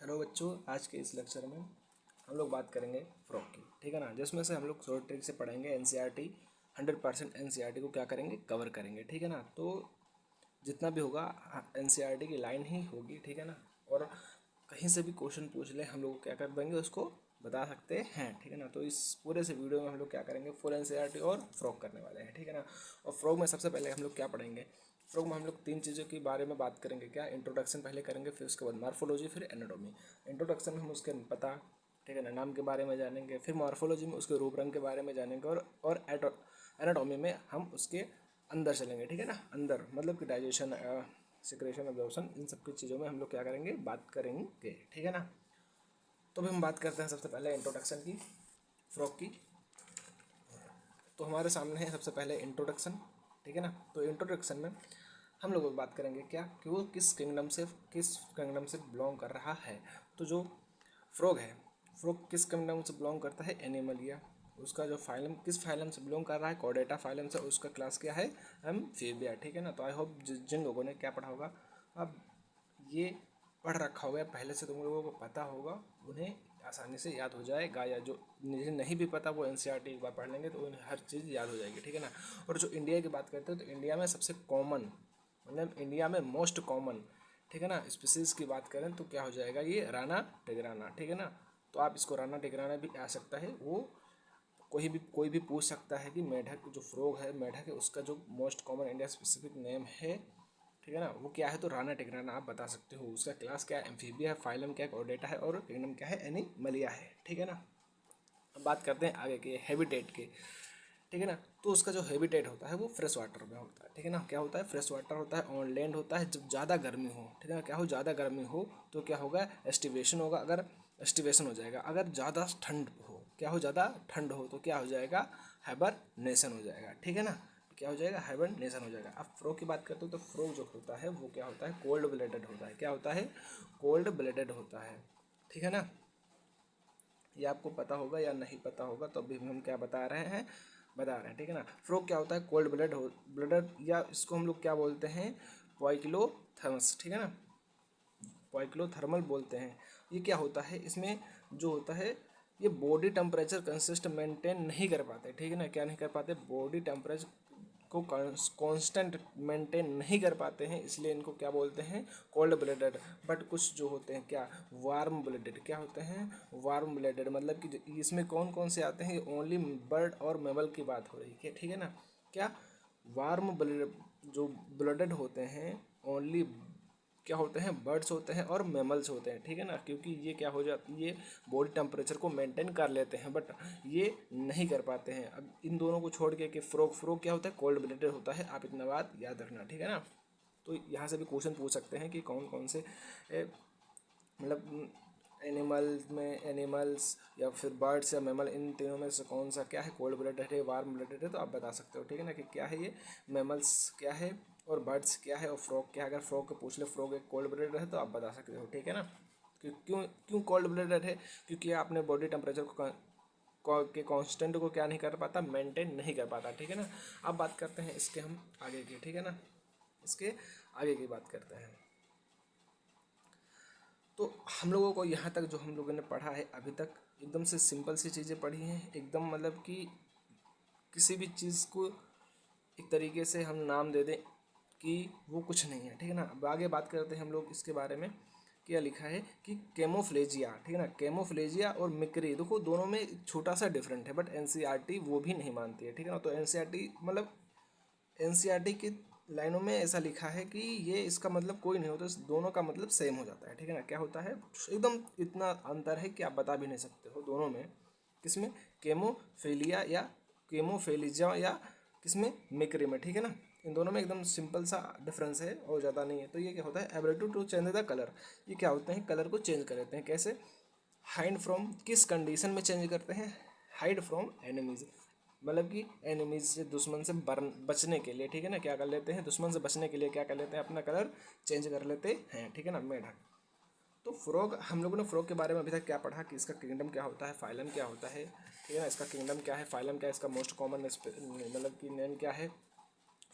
Hello बच्चों, आज के इस लेक्चर में हम लोग बात करेंगे फ्रॉक की, ठीक है ना। जिसमें से हम लोग शॉर्ट ट्रिक से पढ़ेंगे एनसीईआरटी 100% एनसीईआरटी को क्या करेंगे, कवर करेंगे, ठीक है ना। तो जितना भी होगा एनसीईआरटी की लाइन ही होगी, ठीक है ना। और कहीं से भी क्वेश्चन पूछ ले हम लोग क्या कर देंगे, उसको बता सकते हैं, ठीक है ना। तो इस पूरे से वीडियो में हम लोग क्या करेंगे, फुल एनसीईआरटी और फ्रॉक करने वाले हैं, ठीक है ना। और फ्रॉक में सबसे पहले हम लोग क्या पढ़ेंगे, फ्रॉक में हम लोग तीन चीज़ों के बारे में बात करेंगे। क्या, इंट्रोडक्शन पहले करेंगे, फिर उसके बाद मॉर्फोलॉजी, फिर एनाटॉमी। इंट्रोडक्शन में हम उसके पता, ठीक है ना, नाम के बारे में जानेंगे। फिर मॉर्फोलॉजी में उसके रूप रंग के बारे में जानेंगे। और एनाटॉमी में हम उसके अंदर चलेंगे, ठीक है ना। अंदर मतलब कि डाइजेशन, सिक्रेशन, एब्जॉर्प्शन, इन सब की चीज़ों में हम लोग क्या करेंगे, बात करेंगे, ठीक है ना। तो अभी हम बात करते हैं सबसे पहले इंट्रोडक्शन की, फ्रॉक की। तो हमारे सामने है सबसे पहले इंट्रोडक्शन, ठीक है ना। तो इंट्रोडक्शन में हम लोग बात करेंगे क्या, कि वो किस किंगडम से बिलोंग कर रहा है। तो जो फ्रॉग है, फ्रॉग किस किंगडम से बिलोंग करता है, एनिमलिया। उसका जो फाइलम, किस फाइलम से बिलोंग कर रहा है, कॉर्डेटा फाइलम से। उसका क्लास क्या है, एम्फीबिया, ठीक है ना। तो आई होप जिन लोगों ने क्या पढ़ा होगा, अब ये पढ़ रखा होगा पहले से, तुम लोगों को पता होगा, उन्हें आसानी से याद हो जाएगा। या जो जिन्हें नहीं भी पता वो एनसीईआरटी एक बार पढ़ लेंगे तो उन्हें हर चीज़ याद हो जाएगी, ठीक है ना। और जो इंडिया की बात करते हैं तो इंडिया में सबसे कॉमन, मतलब इंडिया में मोस्ट कॉमन, ठीक है ना, स्पीसीज़ की बात करें तो क्या हो जाएगा, ये राना टिग्राना, ठीक है ना। तो आप इसको राना टिग्राना भी आ सकता है, वो कोई भी पूछ सकता है कि मेढक जो फ्रॉग है, मेढक है, उसका जो most common India specific name है, ठीक है ना, वो क्या है, तो राना टिग्राना आप बता सकते हो। उसका क्लास क्या है, एम्फीबिया है, फाइलम क्या है, कॉर्डेटा है, और किंगडम क्या है, एनिमलिया है, ठीक है ना। अब बात करते हैं आगे के हैबिटेट के, ठीक है ना। तो उसका जो हैबिटेट होता है वो फ्रेश वाटर में होता है, ठीक है ना। क्या होता है, फ्रेश वाटर होता है, ऑन लैंड होता है। जब ज़्यादा गर्मी हो, ठीक है ना, क्या हो, ज़्यादा गर्मी हो तो क्या होगा, एस्टिवेशन होगा। अगर एस्टिवेशन हो जाएगा, अगर ज़्यादा ठंड हो, क्या हो, ज़्यादा ठंड हो तो क्या हो जाएगा, हाइबरनेशन हो जाएगा, ठीक है ना। क्या हो जाएगा, हाइबरनेशन हो जाएगा। अब फ्रॉग की बात करते हो तो फ्रॉग जो होता है वो क्या होता है, कोल्ड ब्लडेड होता है। क्या होता है, कोल्ड ब्लडेड होता है, ठीक है ना। ये आपको पता होगा या नहीं पता होगा, तो अभी हम क्या बता रहे हैं, ठीक है ना। फ्रॉग क्या होता है, कोल्ड ब्लडेड, या इसको हम लोग क्या बोलते हैं, पॉइक्लोथर्मस, ठीक है ना, पॉइक्लोथर्मल बोलते हैं। ये क्या होता है, इसमें जो होता है, ये बॉडी टेम्परेचर कंसिस्ट मेंटेन नहीं कर पाते, ठीक है ना। क्या नहीं कर पाते, बॉडी टेम्परेचर को कांस्टेंट मेंटेन नहीं कर पाते हैं, इसलिए इनको क्या बोलते हैं, कोल्ड ब्लडेड। बट कुछ जो होते हैं क्या, वार्म ब्लडेड, क्या होते हैं, वार्म ब्लडेड। मतलब कि इसमें कौन कौन से आते हैं, ओनली बर्ड और मेमल की बात हो रही है, ठीक है ना। क्या, वार्म ब्लड जो ब्लडेड होते हैं, ओनली क्या होते हैं, बर्ड्स होते हैं और मैमल्स होते हैं, ठीक है ना। क्योंकि ये क्या हो जाती, ये बॉडी टेम्परेचर को मेंटेन कर लेते हैं, बट ये नहीं कर पाते हैं। अब इन दोनों को छोड़ के कि फ्रॉग क्या होता है, कोल्ड ब्लडेड होता है। आप इतना बात याद रखना, ठीक है ना। तो यहाँ से भी क्वेश्चन पूछ सकते हैं कि कौन कौन से मतलब एनिमल्स या फिर बर्ड्स या मैमल, इन तीनों में से कौन सा क्या है, कोल्ड ब्लडेड है, वार्म ब्लडेड है, तो आप बता सकते हो, ठीक है ना, कि क्या है ये, मैमल्स क्या है और बर्ड्स क्या है और फ्रॉग क्या है। अगर फ्रॉग को पूछ ले, फ्रॉग एक कोल्ड ब्लडेड है, तो आप बता सकते हो, ठीक है ना। क्यों क्यों कोल्ड ब्लडेड है, क्योंकि आपने बॉडी टेम्परेचर के कांस्टेंट को क्या नहीं कर पाता, मेंटेन नहीं कर पाता, ठीक है ना। अब बात करते हैं इसके हम आगे की, ठीक है ना, इसके आगे की बात करते हैं। तो हम लोगों को यहाँ तक जो हम लोगों ने पढ़ा है अभी तक, एकदम से सिंपल सी चीज़ें पढ़ी हैं, एकदम मतलब कि किसी भी चीज़ को एक तरीके से हम नाम दे दें कि वो कुछ नहीं है, ठीक है ना। अब आगे बात करते हैं हम लोग इसके बारे में, क्या लिखा है कि कैमोफ्लेजिया, ठीक है ना। कैमोफ्लेजिया और मिक्री, देखो दोनों में एक छोटा सा डिफरेंट है, बट एनसीईआरटी वो भी नहीं मानती है, ठीक है ना। तो एनसीईआरटी मतलब एनसीईआरटी की लाइनों में ऐसा लिखा है कि ये इसका मतलब कोई नहीं होता, दोनों का मतलब सेम हो जाता है, ठीक है ना। क्या होता है, एकदम इतना अंतर है कि आप बता भी नहीं सकते हो दोनों में, किसमें, केमोफिलिया या केमोफिलिजा या किसमें, मिक्री में, ठीक है ना। इन दोनों में एकदम सिंपल सा डिफरेंस है और ज़्यादा नहीं है। तो ये क्या होता है, ability to change the colour, ये क्या होते हैं, कलर को चेंज कर देते हैं। कैसे, हाइड फ्रॉम, किस कंडीशन में चेंज करते हैं, हाइड फ्रॉम एनिमीज, मतलब कि एनिमीज से, दुश्मन से बचने के लिए, ठीक है ना। क्या कर लेते हैं, दुश्मन से बचने के लिए क्या कर लेते हैं, अपना कलर चेंज कर लेते हैं, ठीक है ना, मेढक। तो फ्रॉग, हम लोगों ने फ्रॉग के बारे में अभी तक क्या पढ़ा, कि इसका किंगडम क्या होता है, फाइलम क्या होता है, ठीक है ना, इसका किंगडम क्या है, फाइलम क्या है, इसका मोस्ट कॉमन मतलब कि नेम क्या है,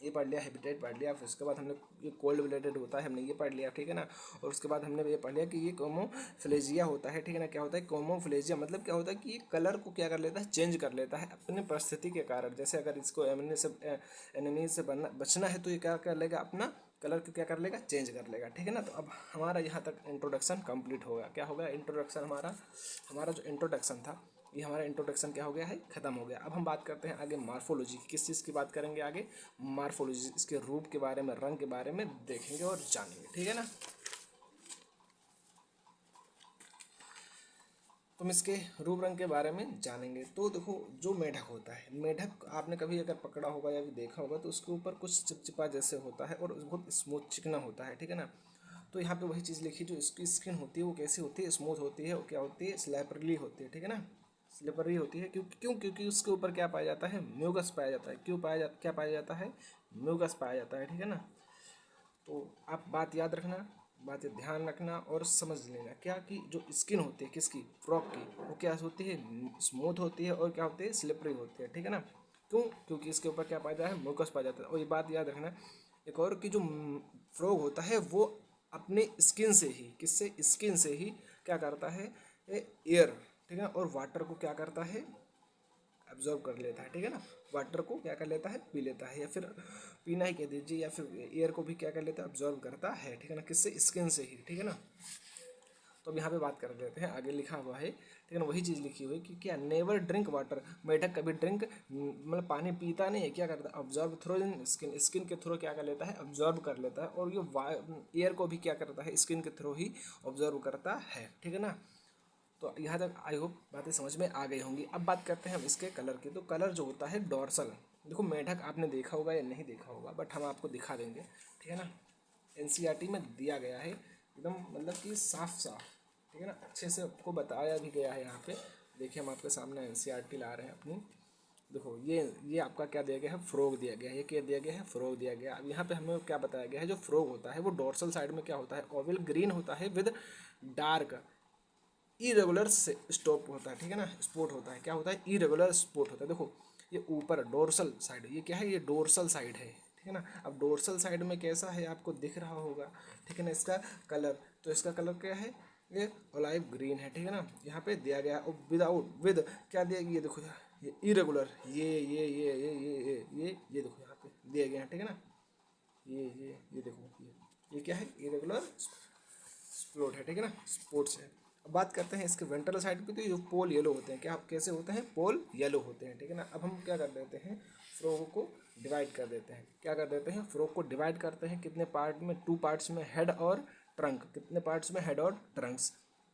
ये पढ़ लिया, हैबिटेट पढ़ लिया, फिर उसके बाद हमने ये कोल्ड ब्लडेड होता है, हमने ये पढ़ लिया, ठीक है ना। और उसके बाद हमने ये पढ़ लिया कि ये कोमोफ्लेजिया होता है, ठीक है ना। क्या होता है कोमोफ्लेजिया, मतलब क्या होता है कि ये कलर को क्या कर लेता है, चेंज कर लेता है अपने परिस्थिति के कारण। जैसे अगर इसको एनिमी से बचना है तो ये क्या कर लेगा, अपना कलर को क्या कर लेगा, चेंज कर लेगा, ठीक है ना। तो अब हमारा यहाँ तक इंट्रोडक्शन कंप्लीट होगा। क्या होगा इंट्रोडक्शन, हमारा जो इंट्रोडक्शन था, ये हमारा इंट्रोडक्शन क्या हो गया है, ख़त्म हो गया। अब हम बात करते हैं आगे मार्फोलॉजी की। किस चीज़ की बात करेंगे आगे, मार्फोलॉजी, इसके रूप के बारे में, रंग के बारे में देखेंगे और जानेंगे, ठीक है ना। तो हम इसके रूप रंग के बारे में जानेंगे। तो देखो जो मेढक होता है, मेढक आपने कभी अगर पकड़ा होगा या देखा होगा तो उसके ऊपर कुछ चिपचिपा जैसे होता है और बहुत स्मूथ चिकना होता है, ठीक है ना। तो यहाँ पे वही चीज़ लिखी, जो इसकी स्किन होती है वो कैसी होती है, स्मूथ होती है, और क्या होती है, स्लैपरली होती है, ठीक है ना। स्लिपरी होती है, क्योंकि उसके ऊपर क्या पाया जाता है, म्यूगस पाया जाता है। क्या पाया जाता है, म्यूगस पाया जाता है, ठीक है ना। तो आप बात याद रखना, बात ध्यान रखना और समझ लेना क्या कि जो स्किन होती है किसकी, फ्रॉक की, वो क्या होती है, स्मूथ होती है और क्या होती है, स्लिपरी होती है, ठीक है ना। क्योंकि इसके ऊपर क्या पाया जाता है, म्यूकस पाया जाता है। और ये बात याद रखना एक और, कि जो फ्रॉग होता है वो अपने स्किन से ही, किससे, स्किन से ही क्या करता है, एयर, ठीक है, और वाटर को क्या करता है, एब्जॉर्ब कर लेता है, ठीक है ना। वाटर को क्या कर लेता है, पी लेता है, या फिर पीना ही कह दीजिए, या फिर एयर को भी क्या कर लेता है, एब्जॉर्ब करता है, ठीक है ना, किससे, स्किन से ही, ठीक है ना। तो अब यहाँ पे बात कर लेते हैं, आगे लिखा हुआ है, ठीक है ना, वही चीज़ लिखी हुई कि क्या, नेवर ड्रिंक वाटर, मेढक कभी ड्रिंक मतलब पानी पीता नहीं है, क्या करता है, ऑब्जॉर्व थ्रू इन स्किन, स्किन के थ्रू क्या कर लेता है, ऑब्जॉर्व कर लेता है, और ये एयर को भी क्या करता है, स्किन के थ्रू ही ऑब्जर्व करता है, ठीक है ना। तो यहाँ तक आई होप बातें समझ में आ गई होंगी। अब बात करते हैं हम इसके कलर की। तो कलर जो होता है डॉर्सल, देखो मेढक आपने देखा होगा या नहीं देखा होगा, बट हम आपको दिखा देंगे, ठीक है ना। एनसीईआरटी में दिया गया है एकदम, मतलब कि साफ साफ, ठीक है ना, अच्छे से आपको बताया भी गया है। यहाँ पे देखिए हम आपके सामने एनसीईआरटी ला रहे हैं अपनी। देखो ये आपका क्या दिया गया है, फ्रॉग दिया गया है। ये क्या दिया गया है, फ्रॉग दिया गया है। अब यहाँ पे हमें क्या बताया गया है, जो फ्रॉग होता है वो डोर्सल साइड में क्या होता है, ओवल ग्रीन होता है विद डार्क इरेगुलर से स्टॉप होता है, ठीक है ना, स्पॉट होता है। क्या होता है, इरेगुलर स्पॉट होता है। देखो ये ऊपर डोर्सल साइड, ये क्या है, ये डोर्सल साइड है, ठीक है ना। अब डोर्सल साइड में कैसा है आपको दिख रहा होगा, ठीक है ना, इसका कलर, तो इसका कलर क्या है, ये ऑलिव ग्रीन है, ठीक है ना। यहाँ पे दिया गया है, और विद क्या दिया गया, ये देखो ये इरेगुलर, ये देखो यहाँ पे दिए गए हैं, ठीक है ना। ये देखो ये क्या है, इरेगुलर स्प्लोट है, ठीक है ना, स्पोर्ट्स है। अब बात करते हैं इसके वेंट्रल साइड पे। तो ये पोल येलो होते हैं, क्या कैसे होते हैं, पोल येलो होते हैं, ठीक है ना। अब हम क्या कर देते हैं, फ्रॉग को डिवाइड कर देते हैं। क्या कर देते हैं, फ्रॉग को डिवाइड करते हैं कितने पार्ट में, 2 पार्ट्स में, हेड और ट्रंक। कितने पार्ट्स में, हेड और ट्रंक्स।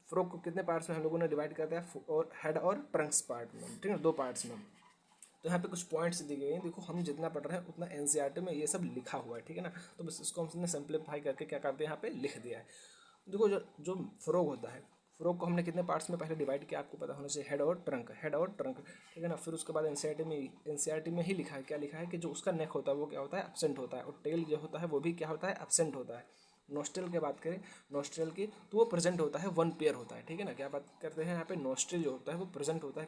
फ्रॉग को कितने पार्ट्स में हम लोगों ने डिवाइड कर दिया, और हेड और ट्रंक्स पार्ट में, ठीक है, 2 पार्ट्स में। तो यहाँ पे कुछ पॉइंट्स दिए गए हैं, देखो हम जितना पढ़ रहे हैं उतना एनसीईआरटी में ये सब लिखा हुआ है, ठीक है ना। तो बस इसको हमने सिंप्लीफाई करके क्या करते हैं, यहाँ पे लिख दिया है। देखो जो जो फ्रॉग होता है, फ्रॉग को हमने कितने पार्ट्स में पहले डिवाइड किया, आपको पता होना चाहिए, हेड और ट्रंक, हेड और ट्रंक, ठीक है ना। फिर उसके बाद एनसीईआरटी में ही लिखा है, क्या लिखा है, कि जो उसका नेक होता है वो क्या होता है, एब्सेंट होता है, और टेल जो होता है वो भी क्या होता है, एब्सेंट होता है। नोस्ट्रल की बात करें, नोस्ट्रल की, तो वो प्रेजेंट होता है, 1 पेयर होता है, ठीक है ना। क्या बात करते हैं यहाँ पे, नोस्ट्रल जो होता है वो प्रेजेंट होता है,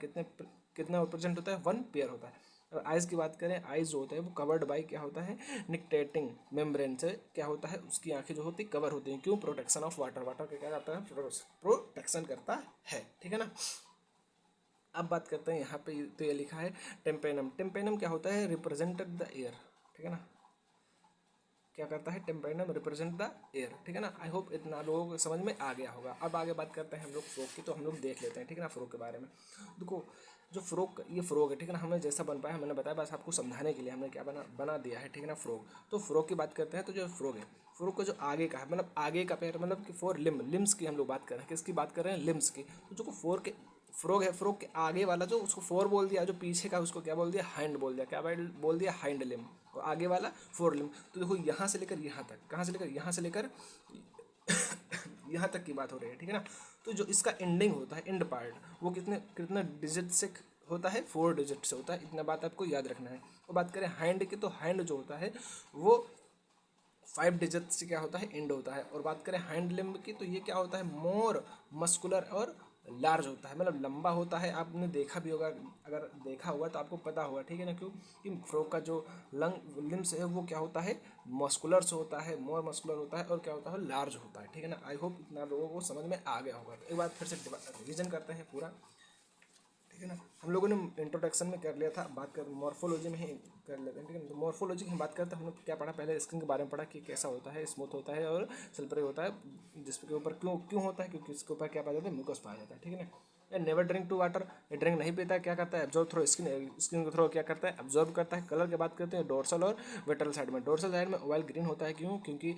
कितना प्रेजेंट होता है, 1 पेयर होता है। और आइज़ की बात करें, आइज़ जो होता है वो कवर्ड बाई क्या होता है, निकटेटिंग मेम्ब्रेन से क्या होता है, उसकी आंखें जो होती है कवर होती हैं। क्यों, प्रोटेक्शन ऑफ वाटर, वाटर का क्या करता है, प्रोटेक्शन करता है, ठीक है ना। अब बात करते हैं यहाँ पे, तो ये लिखा है टेम्पेनम। टेम्पेनम क्या होता है, रिप्रेजेंटेड द एयर, ठीक है ना। क्या करता है, टेम्पेनम रिप्रेजेंट द एयर, ठीक है ना। आई होप इतना लोगों को समझ में आ गया होगा। अब आगे बात करते हैं हम लोग फ्रॉग की। तो हम लोग देख लेते हैं, ठीक है ना, फ्रॉग के बारे में। देखो जो फ्रॉग, ये फ्रॉग है, ठीक है ना, हमें जैसा बन पाया मैंने बताया, बस आपको समझाने के लिए हमने क्या बना दिया है, ठीक है ना, फ्रॉग। तो फ्रॉग की बात करते हैं। तो जो फ्रॉग है, फ्रॉग को जो आगे का है, मतलब आगे का पैर, मतलब कि 4 लिम्स की हम लोग बात कर रहे हैं, किसकी बात कर रहे हैं, लिम्स की। तो जो फ्रॉग है, फ्रॉग के आगे वाला जो, उसको 4 बोल दिया, जो पीछे का उसको क्या बोल दिया, हाइंड बोल दिया। क्या बोल दिया, हाइंड लिम, और आगे वाला 4 लिम। तो देखो यहाँ से लेकर यहाँ तक, कहाँ से लेकर, यहाँ से लेकर यहाँ तक की बात हो रही है, ठीक है ना। तो जो इसका एंडिंग होता है, एंड पार्ट, वो कितना डिजिट से होता है, 4 डिजिट से होता है। इतना बात आपको याद रखना है। और बात करें हैंड की, तो हैंड जो होता है वो 5 डिजिट से क्या होता है, एंड होता है। और बात करें हैंड लिम्ब की, तो ये क्या होता है, मोर मस्कुलर और लार्ज होता है, मतलब लंबा होता है। आपने देखा भी होगा, अगर देखा होगा तो आपको पता होगा, ठीक है ना, क्योंकि फ्रॉग का जो लिम्स है वो क्या होता है, मस्कुलर से होता है, मोर मस्कुलर होता है, और क्या होता है, लार्ज होता है, ठीक है ना। आई होप इतना लोगों को समझ में आ गया होगा। तो एक बार फिर से रिविजन करते हैं पूरा, ठीक है ना। हम लोगों ने इंट्रोडक्शन में कर लिया था, बात कर मॉर्फोलॉजी में ही कर लेते हैं, ठीक है ना। तो मॉर्फोलॉजी की हम बात करते हैं, हमने क्या पढ़ा, पहले स्किन के बारे में पढ़ा कि कैसा होता है, स्मूथ होता है और सिल्परी होता है, जिसके ऊपर क्यों क्यों होता है, क्योंकि इसके ऊपर क्या पाया जाता है, म्यूकस पाया जाता है, ठीक है ना। नेवर ड्रिंक टू वाटर, ये ड्रिंक नहीं पीता है, क्या करता है, एब्जॉर्ब थ्रो स्किन के थ्रो क्या करता है, एब्जॉर्ब करता है। कलर की बात करते हैं डोर्सल और वेंट्रल साइड में, डोर्सल साइड में ऑयल ग्रीन होता है, क्यों, क्योंकि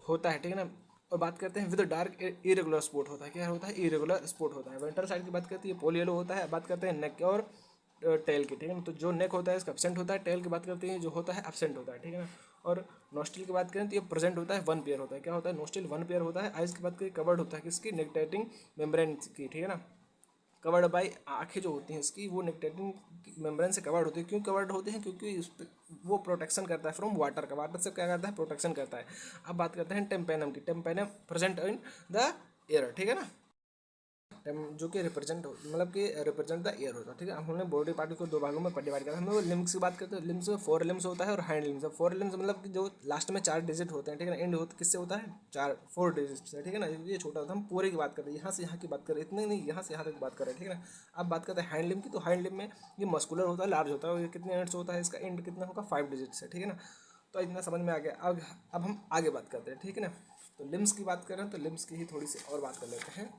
होता है, ठीक है ना। और बात करते हैं विद डार्क इरेगुलर स्पॉट होता है, क्या होता है, इरेगुलर स्पॉट होता है। वेंट्रल साइड की बात करते हैं पोल येलो होता है। बात करते हैं नेक और टेल की, ठीक है ना। तो जो नेक होता है इसका एब्सेंट होता है, टेल की बात करते हैं जो होता है एब्सेंट होता है, ठीक है ना। और नोस्ट्रिल की बात करें तो ये प्रेजेंट होता है, वन पेयर होता है, क्या होता है, नोस्ट्रिल वन पेयर होता है। आइज की बात करें कवर्ड होता है किसकी, निकटेटिंग मेम्ब्रेन की, ठीक है ना। कवर्ड बाई, आँखें जो होती हैं इसकी वो निकटेटिंग मेम्ब्रेन से कवर्ड होती है। क्यों कवर्ड होते हैं, क्योंकि वो प्रोटेक्शन करता है फ्रॉम वाटर का, वाटर से क्या करता है, प्रोटेक्शन करता है। अब बात करते हैं टेम्पेनम की, टेम्पेनम प्रेजेंट इन द एयर, ठीक है ना, जो कि रिप्रेजेंट मतलब कि रिप्रेजेंट द ईयर होता है, ठीक है। हमने बॉडी पार्ट को दो भागों में डिवाइड किया। हम लोग लिम्स की बात करते हैं, लिम्स में 4 लिम्स होता है और हैंड लिम्स। 4 लिम्स मतलब कि जो लास्ट में 4 डिजिट होते हैं, ठीक है ना। एंड होता किससे होता है, 4 डिजिट से, ठीक है ना। ये छोटा होता है, हम पूरे की बात करते हैं, यहाँ से यहाँ की बात करें, इतने नहीं, यहाँ से यहाँ तक बात करें, ठीक है ना। अब बात करते हैं हैंड लिम की, तो हैंड लिम में ये मस्कुलर होता है, लार्ज होता है, और ये कितने एंड से होता है, इसका एंड कितना होगा, 5 डिजिट से, ठीक है ना। तो इतना समझ में आ गया। अब हम आगे बात करते हैं, ठीक है ना। तो लिम्स की बात करें तो लिम्स की ही थोड़ी सी और बात कर लेते हैं,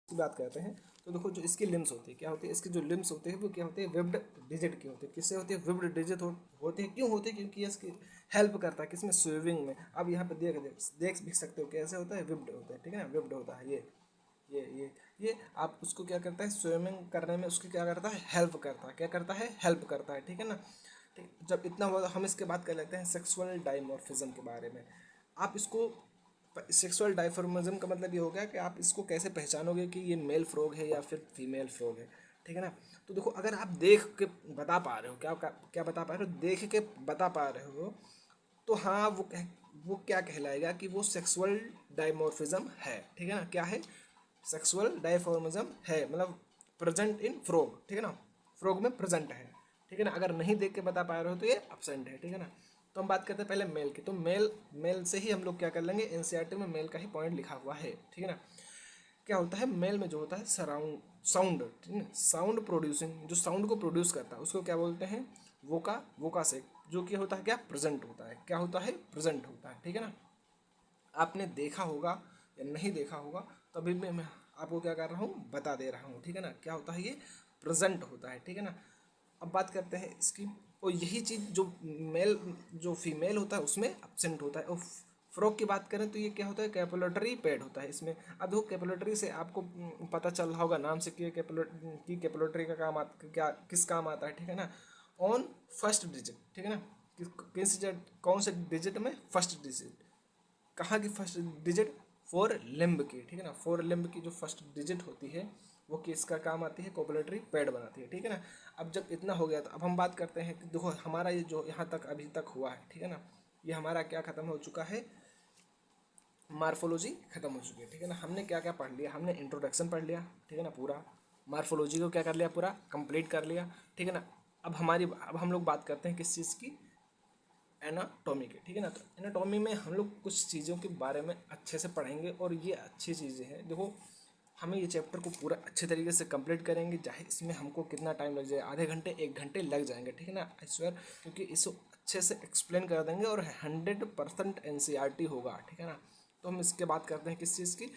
की बात करते हैं। तो देखो जो इसकी लिम्स होती है, क्या होती है, इसकी जो लिम्स होते हैं वो क्या होते हैं, वेब्ड डिजिट की होती है। किससे होती है, वेब्ड डिजिट होते हैं। क्यों होते हैं, क्योंकि इसकी हेल्प करता है किसमें, स्विमिंग में। अब यहाँ पे देख भी सकते हो कैसे होता है, वेब्ड होता है, ठीक है ना, वेब्ड होता है। ये आप उसको क्या करता है, स्विमिंग करने में उसकी क्या करता है, हेल्प करता है, क्या करता है, हेल्प करता है, ठीक है ना। ठीक, जब इतना हुआ हम इसके बात कर लेते हैं सेक्सुअल डाइमॉर्फिज्म के बारे में। आप इसको, सेक्सुअल डाइफॉर्मिज्म का मतलब ये हो गया कि आप इसको कैसे पहचानोगे कि ये मेल फ्रॉग है या फिर फीमेल फ्रॉग है, ठीक है ना। तो देखो अगर आप देख के बता पा रहे हो, क्या क्या बता पा रहे हो, देख के बता पा रहे हो, तो हाँ वो क्या कहलाएगा कि वो सेक्सुअल डाइमॉर्फिज्म है, ठीक है ना। क्या है, सेक्सुअल डाइफॉर्मिज्म है, मतलब प्रेजेंट इन फ्रॉग, ठीक है ना, फ्रॉग में प्रेजेंट है, ठीक है ना। अगर नहीं देख के बता पा रहे हो तो ये एब्सेंट है, ठीक है ना। तो हम बात करते हैं पहले मेल की। तो मेल से ही हम लोग क्या कर लेंगे, एनसीईआरटी में मेल का ही पॉइंट लिखा हुआ है, ठीक है ना। क्या होता है, मेल में जो होता है साउंड, ठीक है, साउंड प्रोड्यूसिंग, जो साउंड को प्रोड्यूस करता है उसको क्या बोलते हैं, वोका से, जो कि होता है क्या, प्रेजेंट होता है, क्या होता है, प्रेजेंट होता है, ठीक है ना। आपने देखा होगा या नहीं देखा होगा, तभी मैं आपको क्या कर रहा हूँ, बता दे रहा हूँ, ठीक है ना। क्या होता है, ये प्रेजेंट होता है, ठीक है ना। अब बात करते हैं इसकी, और यही चीज़ जो मेल जो फीमेल होता है उसमें एब्सेंट होता है। और फ्रॉक की बात करें तो ये क्या होता है, कैपुलेटरी पैड होता है इसमें। अब देखो कैपुलेटरी से आपको पता चल रहा होगा नाम से कि कैपुलेटरी का काम क्या किस काम आता है, ठीक है ना। ऑन फर्स्ट डिजिट, ठीक है ना, कौन से डिजिट में, फर्स्ट डिजिट, कहाँ की फर्स्ट डिजिट, फोर लिम्ब की, ठीक है ना। फोर लिम्ब की जो फर्स्ट डिजिट होती है वो किसका काम आती है, कोपुलेटरी पैड बनाती है, ठीक है ना। अब जब इतना हो गया तो अब हम बात करते हैं कि देखो हमारा ये जो यहाँ तक अभी तक हुआ है, ठीक है ना, ये हमारा क्या खत्म हो चुका है, मार्फोलॉजी खत्म हो चुकी है, ठीक है ना। हमने क्या क्या पढ़ लिया, हमने इंट्रोडक्शन पढ़ लिया, ठीक है ना, पूरा मार्फोलॉजी को क्या कर लिया, पूरा कंप्लीट कर लिया, ठीक है ना। अब हम लोग बात करते हैं किस चीज़ की, एनाटॉमी के, ठीक है ना। तो एनाटॉमी में हम लोग कुछ चीज़ों के बारे में अच्छे से पढ़ेंगे, और ये अच्छी चीज़ें हैं। देखो हमें ये चैप्टर को पूरा अच्छे तरीके से कंप्लीट करेंगे, चाहे इसमें हमको कितना टाइम लग जाए, आधे घंटे 1 घंटे लग जाएंगे, ठीक है ना, आई स्वेयर, क्योंकि इसको अच्छे से एक्सप्लेन कर देंगे और 100% एनसीईआरटी होगा, ठीक है ना। तो हम इसके बात करते हैं किस चीज़ की,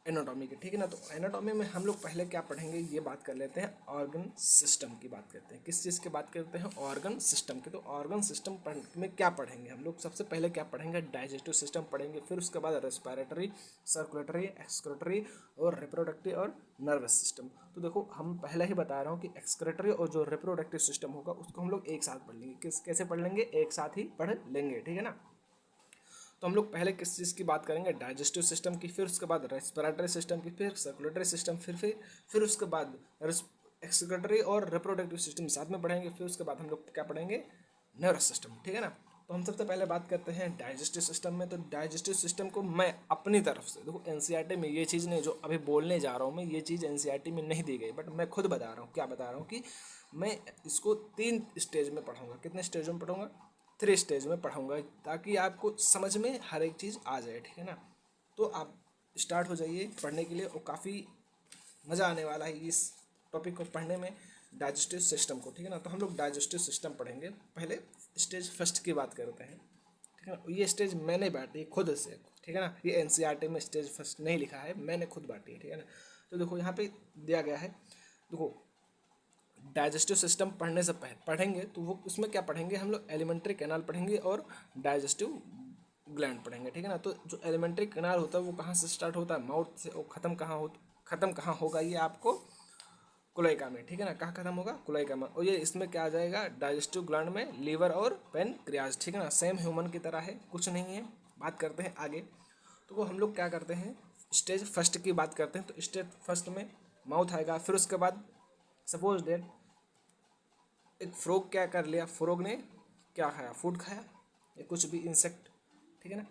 एनाटॉमी के, ठीक है ना। तो एनाटॉमी में हम लोग पहले क्या पढ़ेंगे, ये बात कर लेते हैं, ऑर्गन सिस्टम की बात करते हैं। किस चीज़ की बात करते हैं, ऑर्गन सिस्टम की। तो ऑर्गन सिस्टम में क्या पढ़ेंगे हम लोग, सबसे पहले क्या पढ़ेंगे, डाइजेस्टिव सिस्टम पढ़ेंगे, फिर उसके बाद रेस्पिरेटरी, सर्कुलेटरी, एक्सक्रेटरी और रिप्रोडक्टिव और नर्वस सिस्टम। तो देखो हम पहले ही बता रहा हूँ कि एक्सक्रेटरी और जो रिप्रोडक्टिव सिस्टम होगा उसको हम लोग एक साथ पढ़ लेंगे। कैसे पढ़ लेंगे, एक साथ ही पढ़ लेंगे, ठीक है ना। तो हम लोग पहले किस चीज़ की बात करेंगे, डाइजेस्टिव सिस्टम की, फिर उसके बाद रेस्पिरेटरी सिस्टम की, फिर सर्कुलेटरी सिस्टम, फिर उसके बाद एक्सक्रेटरी और रिप्रोडक्टिव सिस्टम साथ में पढ़ेंगे, फिर उसके बाद हम लोग क्या पढ़ेंगे, नर्वस सिस्टम, ठीक है ना। तो हम सबसे पहले बात करते हैं डाइजेस्टिव सिस्टम में। तो डाइजेस्टिव सिस्टम को मैं अपनी तरफ से, देखो एनसीईआरटी में ये चीज़ नहीं, जो अभी बोलने जा रहा हूँ मैं, ये चीज़ एनसीईआरटी में नहीं दी गई, बट मैं खुद बता रहा हूँ। क्या बता रहा हूँ कि मैं इसको 3 स्टेज में पढ़ाऊँगा। कितने स्टेजों में पढ़ाऊँगा? 3 स्टेज में पढ़ाऊँगा, ताकि आपको समझ में हर एक चीज़ आ जाए, ठीक है ना। तो आप स्टार्ट हो जाइए पढ़ने के लिए, और काफ़ी मज़ा आने वाला है इस टॉपिक को पढ़ने में, डाइजेस्टिव सिस्टम को, ठीक है ना। तो हम लोग डाइजेस्टिव सिस्टम पढ़ेंगे। पहले स्टेज फर्स्ट की बात करते हैं, ठीक है ना। ये स्टेज मैंने बांटी खुद से, ठीक है ना। ये एनसीईआरटी में स्टेज फर्स्ट नहीं लिखा है, मैंने खुद बांटी है, ठीक है ना। तो देखो यहाँ पे दिया गया है, देखो डाइजेस्टिव सिस्टम पढ़ने से पहले पढ़ेंगे तो वो उसमें क्या पढ़ेंगे हम लोग? एलिमेंट्री कैनाल पढ़ेंगे और डाइजेस्टिव ग्लैंड पढ़ेंगे, ठीक है ना। तो जो एलिमेंट्री कैनाल होता है वो कहाँ से स्टार्ट होता है? माउथ से। और ख़त्म कहाँ होगा? ये आपको क्लोएका में, ठीक है ना। कहाँ खत्म होगा? क्लोएका में। और ये इसमें क्या आ जाएगा? डाइजेस्टिव ग्लैंड में लीवर और पैनक्रियाज, ठीक है ना। सेम ह्यूमन की तरह है, कुछ नहीं है। बात करते हैं आगे। तो वो हम लोग क्या करते हैं, स्टेज फर्स्ट की बात करते हैं। तो स्टेज फर्स्ट में माउथ आएगा, फिर उसके बाद सपोज डेट एक फ्रॉग क्या कर लिया, फ्रॉग ने क्या खाया? फूड खाया या कुछ भी इंसेक्ट, ठीक है ना।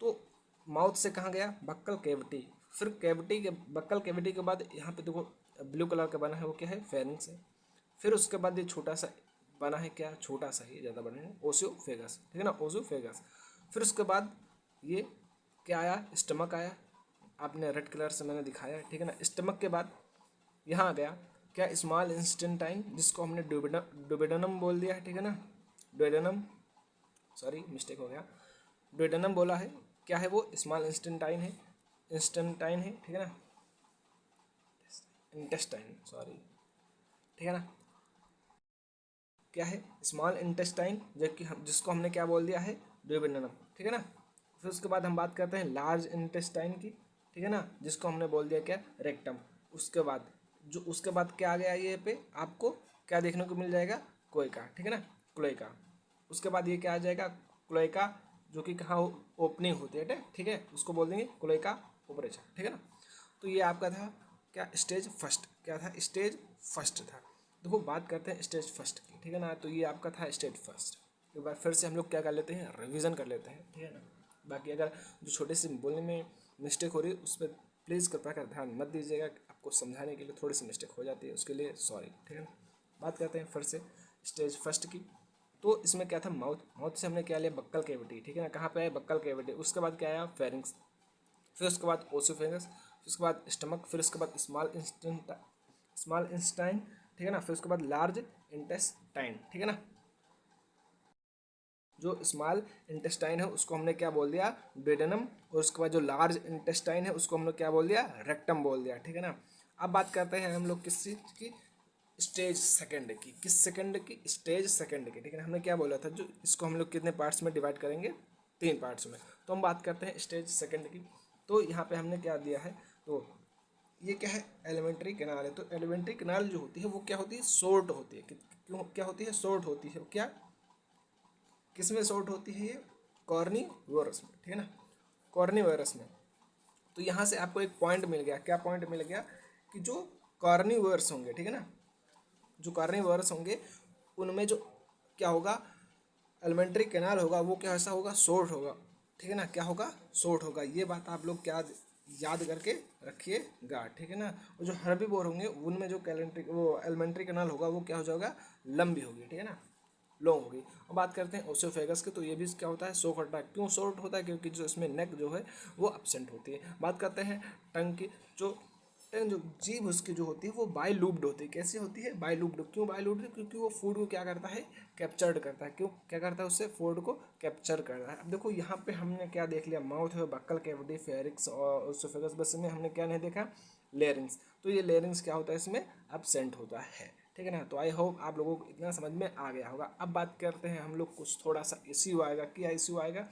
तो माउथ से कहाँ गया? Buccal cavity. फिर कैविटी के बक्कल कैविटी के बाद यहाँ पे देखो ब्लू कलर का बना है, वो क्या है? फेरिंग्स है। फिर उसके बाद ये छोटा सा बना है, क्या? छोटा सा ही, ज़्यादा बना है, ओसियोफेगस, ठीक है ना, ओसियोफेगस। फिर उसके बाद ये क्या आया? स्टमक आया। आपने रेड कलर से मैंने दिखाया है, ठीक है ना। स्टमक के बाद यहाँ आ गया क्या? स्मॉल इंस्टेंटाइन, जिसको हमने डुबेडनम बोल दिया है, ठीक है ना। डुबेडनम, सॉरी मिस्टेक हो गया, डुबेडनम बोला है। क्या है वो? स्मॉल इंस्टेंटाइन है, ठीक है ना। इंटेस्टाइन, सॉरी, ठीक है ना। क्या है? स्मॉल इंटेस्टाइन, जबकि हम जिसको हमने क्या बोल दिया है? डुओडेनम, ठीक है ना। फिर उसके बाद हम बात करते हैं लार्ज इंटेस्टाइन की, ठीक है ना, जिसको हमने बोल दिया क्या? रेक्टम। उसके बाद क्या आ गया? ये पे आपको क्या देखने को मिल जाएगा? क्लोएका, ठीक है ना, क्लोएका। उसके बाद ये क्या आ जाएगा? क्लोएका, जो कि कहाँ ओपनिंग होती है, ठीक है, उसको बोल देंगे क्लोएका ओपरेशन, ठीक है ना। तो ये आपका था क्या? Stage first. क्या था? स्टेज फर्स्ट था। देखो बात करते हैं स्टेज फर्स्ट की, ठीक है ना। तो ये आपका था स्टेज फर्स्ट। एक बार फिर से हम लोग क्या कर लेते हैं? रिवीजन कर लेते हैं, ठीक है ना। बाकी अगर जो छोटे से बोलने में मिस्टेक हो रही है उस पर प्लीज़ कृपया कर ध्यान मत दीजिएगा। आपको समझाने के लिए थोड़ी सी मिस्टेक हो जाती है, उसके लिए सॉरी, ठीक है ना। बात करते हैं फिर से स्टेज फर्स्ट की। तो इसमें क्या था? माउथ से हमने क्या लिया? बक्कल कैविटी, ठीक है ना। कहाँ पे आया? Buccal cavity. उसके बाद क्या आया? फेरिंग्स। फिर उसके बाद ओसोफेगस, फिर उसके बाद स्टमक, फिर उसके बाद स्मॉल इंस्टाइन, ठीक है ना। फिर उसके बाद लार्ज इंटेस्टाइन, ठीक है ना। जो स्मॉल इंटेस्टाइन है उसको हमने क्या बोल दिया? डुओडेनम। और उसके बाद जो लार्ज इंटेस्टाइन है उसको हमने क्या बोल दिया? रेक्टम बोल दिया, ठीक है ना। अब बात करते हैं हम लोग किस चीज़ की? स्टेज सेकंड की। किस सेकंड की? स्टेज सेकंड की, ठीक है ना। हमने क्या बोला था? जो इसको हम लोग कितने पार्ट्स में डिवाइड करेंगे? 3 पार्ट्स में। तो हम बात करते हैं स्टेज सेकंड की। तो यहाँ पे हमने क्या दिया है? तो ये क्या है? एलिमेंट्री कैनाल है। तो एलिमेंट्री कैनाल जो होती है वो क्या होती है? शॉर्ट होती है। क्यों क्या होती है? शॉर्ट होती है। क्या किस में शॉर्ट होती है? ये कॉर्निवोरस में, ठीक है ना, कॉर्निवोरस में। तो यहाँ से आपको एक पॉइंट मिल गया। क्या पॉइंट मिल गया? कि जो कॉर्निवोरस होंगे, ठीक है ना, जो कार्निवोरस होंगे उनमें जो क्या होगा? एलिमेंट्री कैनाल होगा वो क्या ऐसा होगा? शॉर्ट होगा, ठीक है ना। क्या होगा? शॉर्ट होगा। ये बात आप लोग क्या याद करके रखिएगा, ठीक है ना। और जो हर्बीवोर होंगे उनमें जो एलिमेंट्री कैनाल होगा वो क्या हो जाएगा? लंबी होगी, ठीक है ना, लॉन्ग होगी। अब बात करते हैं ओसियोफेगस की। तो ये भी क्या होता है? शॉर्ट होता है। क्यों शॉर्ट होता है? क्योंकि जो इसमें नेक जो है वो एब्सेंट होती है। बात करते हैं टंग की। जो जीभ उसकी जो होती है वो बाइलूब्ड होती है। कैसी होती है? बाइलूब्ड। क्यों बाइलूब्ड? क्योंकि वो फूड को क्या करता है? कैप्चर्ड करता है। क्यों क्या करता है? उससे फूड को कैप्चर करता है। अब देखो यहाँ पे हमने क्या देख लिया? माउथ है, बक्कल कैविटी, फेरिक्स और ओसियोफेगस। बस में हमने क्या नहीं देखा? लेरिंग्स। तो ये लेरिंग्स क्या होता है? इसमें एब्सेंट होता है, ठीक है ना। तो आई होप आप लोगों को इतना समझ में आ गया होगा। अब बात करते हैं हम लोग कुछ थोड़ा सा इश्यू आएगा। क्या इश्यू आएगा?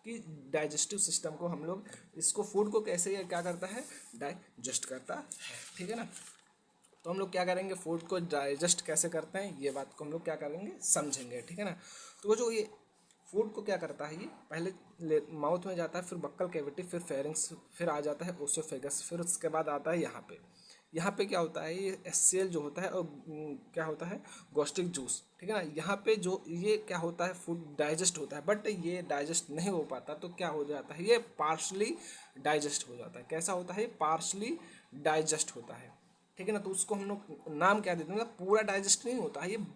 कि डाइजेस्टिव सिस्टम को हम लोग इसको फूड को कैसे क्या करता है? डाइजेस्ट करता है, ठीक है ना। तो हम लोग क्या करेंगे? फूड को डाइजेस्ट कैसे करते हैं ये बात को हम लोग क्या करेंगे? समझेंगे, ठीक है ना। तो वो जो ये फूड को क्या करता है? ये पहले माउथ में जाता है, फिर बक्कल कैविटी, फिर फेरिंग्स, फिर आ जाता है ओसोफेगस, फिर उसके बाद आता है यहाँ पे यहाँ पे क्या होता है, ये HCl जो होता है और क्या होता है, गॉस्ट्रिक जूस, ठीक है ना। यहाँ पे जो ये क्या होता है, फूड डाइजेस्ट होता है, बट ये डाइजेस्ट नहीं हो पाता, तो क्या हो जाता है, ये पार्शली डाइजेस्ट हो जाता है। कैसा होता है, ये पार्शली डाइजेस्ट होता है, ठीक है ना। तो उसको हम लोग नाम क्या देते हैं, मतलब पूरा डाइजेस्ट नहीं होता है, ये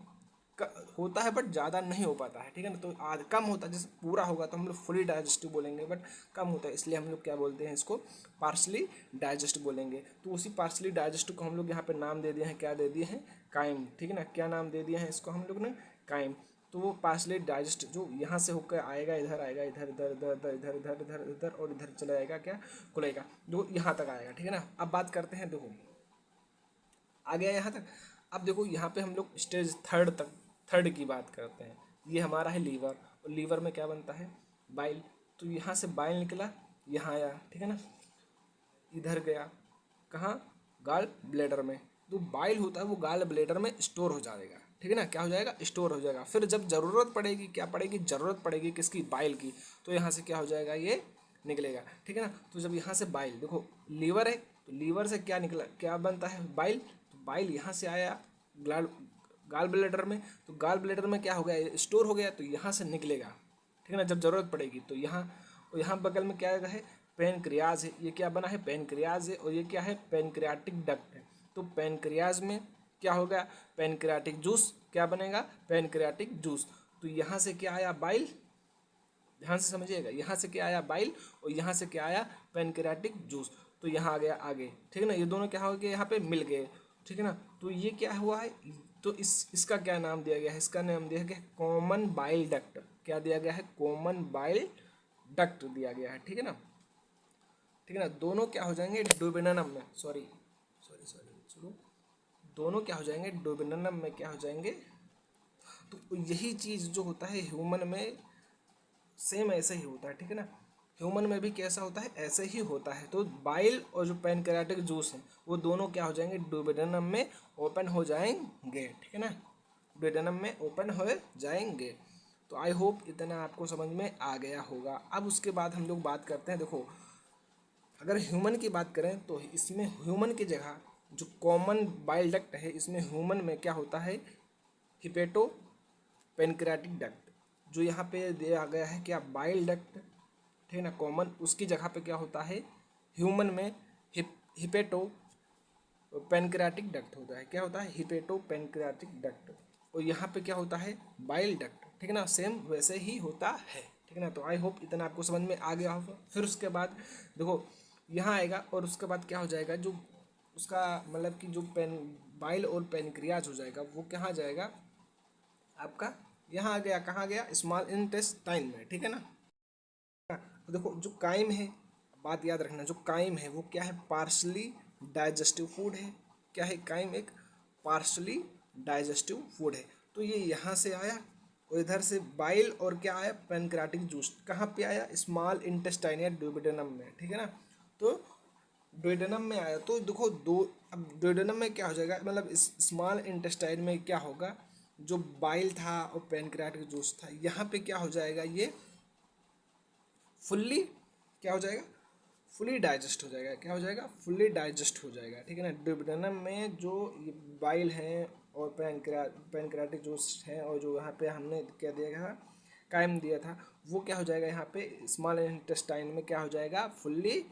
होता है बट ज़्यादा नहीं हो पाता है, ठीक है ना। तो आज कम होता है, जैसे पूरा होगा तो हम लोग फुली डाइजेस्टिव बोलेंगे, बट कम होता है इसलिए हम लोग क्या बोलते हैं, इसको पार्शली डाइजेस्ट बोलेंगे। तो उसी पार्शली डाइजेस्ट को हम लोग यहाँ पे नाम दे दिए हैं, क्या दे दिए हैं, काइम, ठीक है ना। क्या नाम दे दिया है इसको हम लोग ने, काइम। तो वो पार्शली डाइजेस्ट जो यहाँ से होकर आएगा, इधर आएगा, इधर इधर इधर इधर इधर इधर इधर इधर और इधर चला जाएगा, क्या खुलेगा, जो यहाँ तक आएगा, ठीक है ना। अब बात करते हैं, देखो आ गया यहाँ तक। अब देखो यहाँ पे हम लोग स्टेज थर्ड की बात करते हैं। ये हमारा है लीवर, और लीवर में क्या बनता है, बाइल। तो यहाँ से बाइल निकला, यहाँ आया, ठीक है ना, इधर गया, कहाँ, गाल ब्लेडर में। तो बाइल होता है वो गाल ब्लेडर में स्टोर हो जाएगा, ठीक है ना, क्या हो जाएगा, स्टोर हो जाएगा। फिर जब ज़रूरत पड़ेगी, क्या पड़ेगी, ज़रूरत पड़ेगी किसकी, बाइल की, तो यहाँ से क्या हो जाएगा, ये निकलेगा, ठीक है ना। तो जब यहाँ से बाइल, देखो लीवर है तो लीवर से क्या निकला, क्या बनता है, बाइल। तो बाइल यहाँ से आया गाल गाल ब्लेडर में, तो गाल ब्लेडर में क्या हो गया, स्टोर हो गया, तो यहाँ से निकलेगा, ठीक है ना, जब ज़रूरत पड़ेगी। तो यहाँ बगल में क्या है, पेनक्रियाज है, ये क्या बना है, पेनक्रियाज है, और ये क्या है, पेनक्रियाटिक डक्ट है। तो पेनक्रियाज में क्या होगा, पेनक्रियाटिक जूस, क्या बनेगा, पेनक्रियाटिक जूस। तो यहाँ से क्या आया, बाइल, ध्यान से समझिएगा, यहाँ से क्या आया, बाइल, और यहाँ से क्या आया, पेनक्रियाटिक जूस। तो यहाँ आ गया आगे, ठीक है ना, ये दोनों क्या हो गए, यहाँ पे मिल गए, ठीक है ना। तो ये क्या हुआ है, तो इसका क्या नाम दिया गया है, इसका नाम दिया गया है कॉमन बाइल डक्ट। क्या दिया गया है, कॉमन बाइल डक्ट दिया गया है, ठीक है ना, ठीक है ना। दोनों क्या हो जाएंगे, डुओडेनम में, सॉरी सॉरी सॉरी चलो, दोनों क्या हो जाएंगे, डुओडेनम में क्या हो जाएंगे। तो यही चीज़ जो होता है ह्यूमन में सेम ऐसे ही होता है, ठीक है ना। ह्यूमन में भी कैसा होता है, ऐसे ही होता है। तो बाइल और जो पैनक्रियाटिक जूस है वो दोनों क्या हो जाएंगे, डुओडेनम में ओपन हो जाएंगे, ठीक है ना, डुओडेनम में ओपन हो जाएंगे। तो आई होप इतना आपको समझ में आ गया होगा। अब उसके बाद हम लोग बात करते हैं, देखो अगर ह्यूमन की बात करें तो इसमें ह्यूमन की जगह जो कॉमन बाइल डक्ट है, इसमें ह्यूमन में क्या होता है, हिपेटो पेनक्रियाटिक डक्ट। जो यहाँ पे दिया गया है क्या, बाइल डक्ट, ठीक है ना, कॉमन, उसकी जगह पे क्या होता है ह्यूमन में, हिपेटो पेनक्रियाटिक डक्ट होता है। क्या होता है, हिपेटो पेनक्रियाटिक डक्ट। और यहाँ पे क्या होता है, बाइल डक्ट, ठीक है ना, सेम वैसे ही होता है, ठीक है ना। तो आई होप इतना आपको समझ में आ गया होगा। फिर उसके बाद देखो यहाँ आएगा, और उसके बाद क्या हो जाएगा, जो उसका मतलब कि जो पेन बाइल और पेनक्रियाज हो जाएगा, वो कहाँ जाएगा आपका, यहाँ आ गया, कहाँ गया, स्मॉल इंटेस्टाइन में, ठीक है ना। तो देखो जो काइम है, बात याद रखना, जो काइम है वो क्या है, पार्शली डाइजेस्टिव फूड है। क्या है, काइम एक पार्शली डाइजेस्टिव फूड है। तो ये यहाँ से आया, और इधर से बाइल और क्या आया, पेनक्रियाटिक जूस, कहाँ पे आया, स्मॉल इंटेस्टाइन या डुओडेनम में, ठीक है ना। तो डुओडेनम में आया, तो देखो दो, अब डुओडेनम में क्या हो जाएगा, मतलब इस स्मॉल इंटेस्टाइन में क्या होगा, जो बाइल था और पेनक्रियाटिक जूस था, यहाँ पे क्या हो जाएगा, ये फुल्ली क्या हो जाएगा, फुली डाइजेस्ट हो जाएगा। क्या हो जाएगा, फुल्ली डाइजेस्ट हो जाएगा, ठीक है ना। डुओडेनम में जो ये बाइल हैं और पेनक्रियाटिक जूस हैं, और जो यहाँ पे हमने क्या दिया था, काइम दिया था, वो क्या हो जाएगा, यहाँ पे स्मॉल इंटेस्टाइन में क्या हो जाएगा, फुल्ली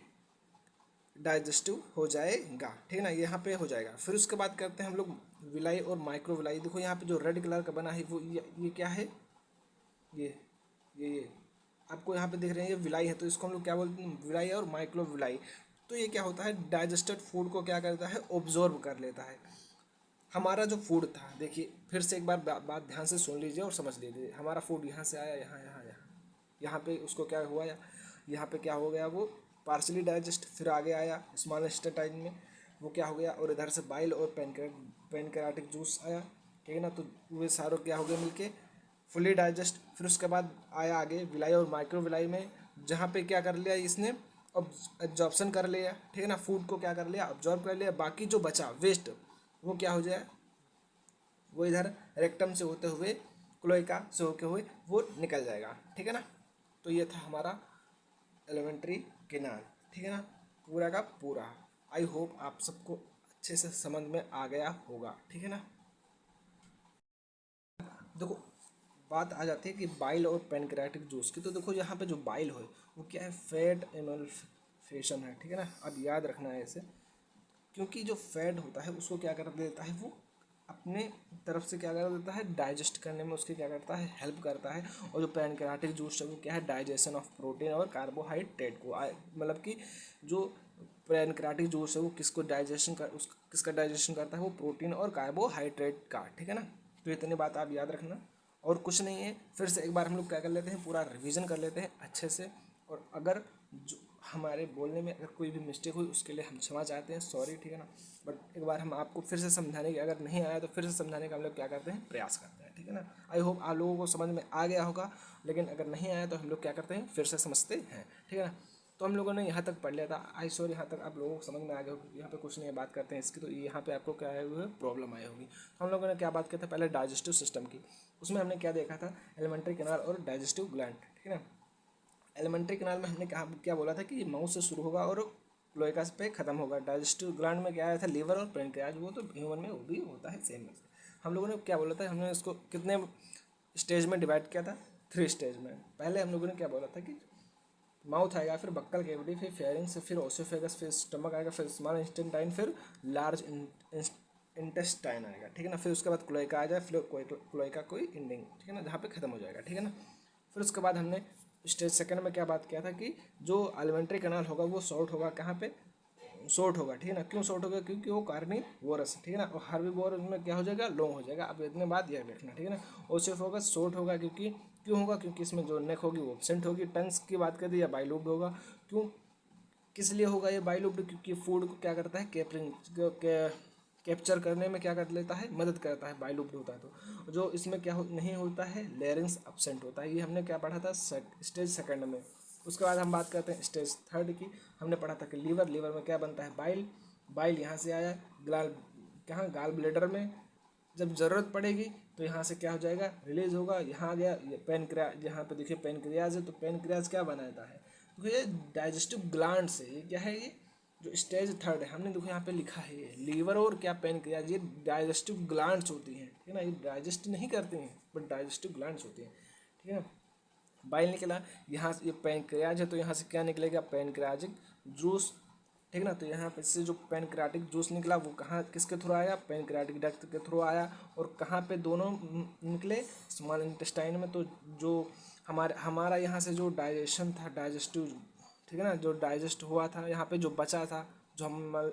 डाइजेस्टिव हो जाएगा, ठीक है ना, यहाँ पे हो जाएगा। फिर उसके बाद करते हैं हम लोग विलाई और माइक्रो विलाई। देखो यहाँ पे जो रेड कलर का बना है वो ये क्या है, ये ये आपको यहाँ पे दिख रहे हैं, ये विलाई है, तो इसको हम लोग क्या बोलते हैं, विलाई और माइक्रो विलाई। तो ये क्या होता है, डाइजेस्टेड फूड को क्या करता है, ऑब्जॉर्व कर लेता है। हमारा जो फूड था, देखिए फिर से एक बार बात ध्यान से सुन लीजिए और समझ लीजिए। हमारा फूड यहाँ से आया, यहाँ यहाँ यहाँ यहाँ पे उसको क्या हुआ, यहाँ पे क्या हो गया, वो पार्सली डाइजेस्ट, फिर आगे आया स्मॉल इंटेस्टाइन में, वो क्या हो गया, और इधर से बाइल और पेनक्रियाटिक जूस आया, ठीक है ना। तो वे सारों क्या हो गए मिलके फुली डाइजेस्ट। फिर उसके बाद आया आगे विलाई और माइक्रो विलाई में, जहाँ पे क्या कर लिया इसने, एब्जॉर्प्शन कर लिया, ठीक है ना, फूड को क्या कर लिया, ऑब्जॉर्व कर लिया। बाकी जो बचा वेस्ट, वो क्या हो जाए, वो इधर रेक्टम से होते हुए क्लोएका से होते हुए वो निकल जाएगा, ठीक है ना। तो ये था हमारा एलिमेंट्री कैनाल, ठीक है ना, पूरा का पूरा। आई होप आप सबको अच्छे से समझ में आ गया होगा, ठीक है ना। देखो बात आ जाती है कि बाइल और पैनक्रियाटिक जूस की। तो देखो यहाँ पे जो बाइल हो वो क्या है, फैट एमल्फेशन है, ठीक है ना। अब याद रखना है इसे, क्योंकि जो फैट होता है उसको क्या कर देता है, वो अपने तरफ से क्या कर देता है, डाइजेस्ट करने में उसके क्या करता है, हेल्प करता है। और जो पैनक्रियाटिक जूस है वो क्या है, डाइजेशन ऑफ प्रोटीन और कार्बोहाइड्रेट को मतलब कि जो पैनक्रियाटिक जूस है वो किसका डाइजेशन करता है, वो प्रोटीन और कार्बोहाइड्रेट का, ठीक है ना। तो इतनी बात आप याद रखना और कुछ नहीं है। फिर से एक बार हम लोग क्या कर लेते हैं, पूरा रिवीजन कर लेते हैं अच्छे से। और अगर जो हमारे बोलने में अगर कोई भी मिस्टेक हुई उसके लिए हम क्षमा चाहते हैं, सॉरी, ठीक है ना। बट एक बार हम आपको फिर से समझाने की, अगर नहीं आया तो फिर से समझाने का हम लोग क्या करते हैं, प्रयास करते हैं, ठीक है ना। आई होप आप लोगों को समझ में आ गया होगा, लेकिन अगर नहीं आया तो हम लोग क्या करते हैं, फिर से समझते हैं, ठीक है ना। तो हम लोगों ने यहाँ तक पढ़ लिया था, आई श्योर यहाँ तक आप लोगों को समझ में आ गया होगा। यहाँ पे कुछ नहीं है, बात करते हैं इसकी। तो यहाँ पे आपको क्या है, प्रॉब्लम आई होगी। तो हम लोगों ने क्या बात की था, पहले डाइजेस्टिव सिस्टम की। उसमें हमने क्या देखा था, एलिमेंट्री कैनाल और डाइजेस्टिव ग्लैंड, ठीक है ना। एलिमेंट्री कैनाल में हमने कहा क्या बोला था कि माउथ से शुरू होगा और क्लोएका पे खत्म होगा। डाइजेस्टिव ग्लैंड में क्या आया था, लीवर और पैनक्रियाज, वो तो ह्यूमन में वो भी होता है सेम। हम लोगों ने क्या बोला था, हमने इसको कितने स्टेज में डिवाइड किया था, 3 स्टेज में। पहले हम लोगों ने क्या बोला था कि माउथ आएगा, फिर बक्कल कैविटी, फिर फेरिंग्स, फिर ओसोफेगस, फिर स्टमक आएगा, फिर स्मॉल इंटेस्टाइन, फिर लार्ज इंटेस्टाइन आएगा, ठीक है ना। फिर उसके बाद क्लोएका आ जाए, फिर क्लोएका कोई एंडिंग, ठीक है ना, जहाँ पे खत्म हो जाएगा, ठीक है ना। फिर उसके बाद हमने स्टेज सेकंड में क्या बात किया था कि जो एलिमेंट्री कैनाल होगा वो शॉर्ट होगा, कहाँ पे शॉर्ट होगा, ठीक है ना। क्यों शॉर्ट होगा, क्योंकि वो कार्निवोरस है, ठीक है ना। और हार्बीवोरस में क्या हो जाएगा, लॉन्ग हो जाएगा। अब इतने बात याद रखना, ठीक है ना। ओसियोफागस शॉर्ट होगा, क्योंकि क्यों होगा, क्योंकि इसमें जो नेक होगी वो एब्सेंट होगी। टंग्स की बात कर दी, या बाइलोब्ड होगा। क्यों, किस लिए होगा ये बाइलोब्ड, क्योंकि फूड को क्या करता है, कैप्चर करने में क्या कर लेता है, मदद करता है, बाइलोब्ड होता है। तो जो इसमें क्या नहीं होता है, लेरिंग्स एब्सेंट होता है। ये हमने क्या पढ़ा था, स्टेज सेकंड में। उसके बाद हम बात करते हैं स्टेज थर्ड की। हमने पढ़ा था कि लीवर में क्या बनता है, बाइल यहाँ से आया गाल ब्लेडर में। जब ज़रूरत पड़ेगी तो यहाँ से क्या हो जाएगा, रिलीज होगा, यहाँ आ गया। ये पेनक्रियाज, यहाँ पे देखिए पेनक्रियाज है, तो पेनक्रियाज क्या बनाता है, तो ये डाइजेस्टिव ग्लैंड से, ये क्या है, ये जो स्टेज थर्ड है, हमने देखो यहाँ पे लिखा है, ये लीवर और क्या पेनक्रियाज, ये डाइजेस्टिव ग्लैंड्स होती हैं, ठीक है ना। ये डाइजेस्ट नहीं करती हैं, बट डाइजेस्टिव ग्लैंड्स होती हैं, ठीक है ना। बाइल निकला, यहाँ से ये पैनक्रियाज है, तो यहाँ से क्या निकलेगा, पैनक्रियाजिक जूस, ठीक है ना। तो यहाँ पे से जो पैनक्रियाटिक जूस निकला वो कहाँ, किसके थ्रू आया, पैनक्रियाटिक डक्ट के थ्रू आया। और कहाँ पे दोनों निकले, स्मॉल इंटेस्टाइन में। तो जो हमारा यहाँ से जो डाइजेशन था, डाइजेस्टिव, ठीक है ना, जो डाइजेस्ट हुआ था, यहाँ पे जो बचा था, जो हम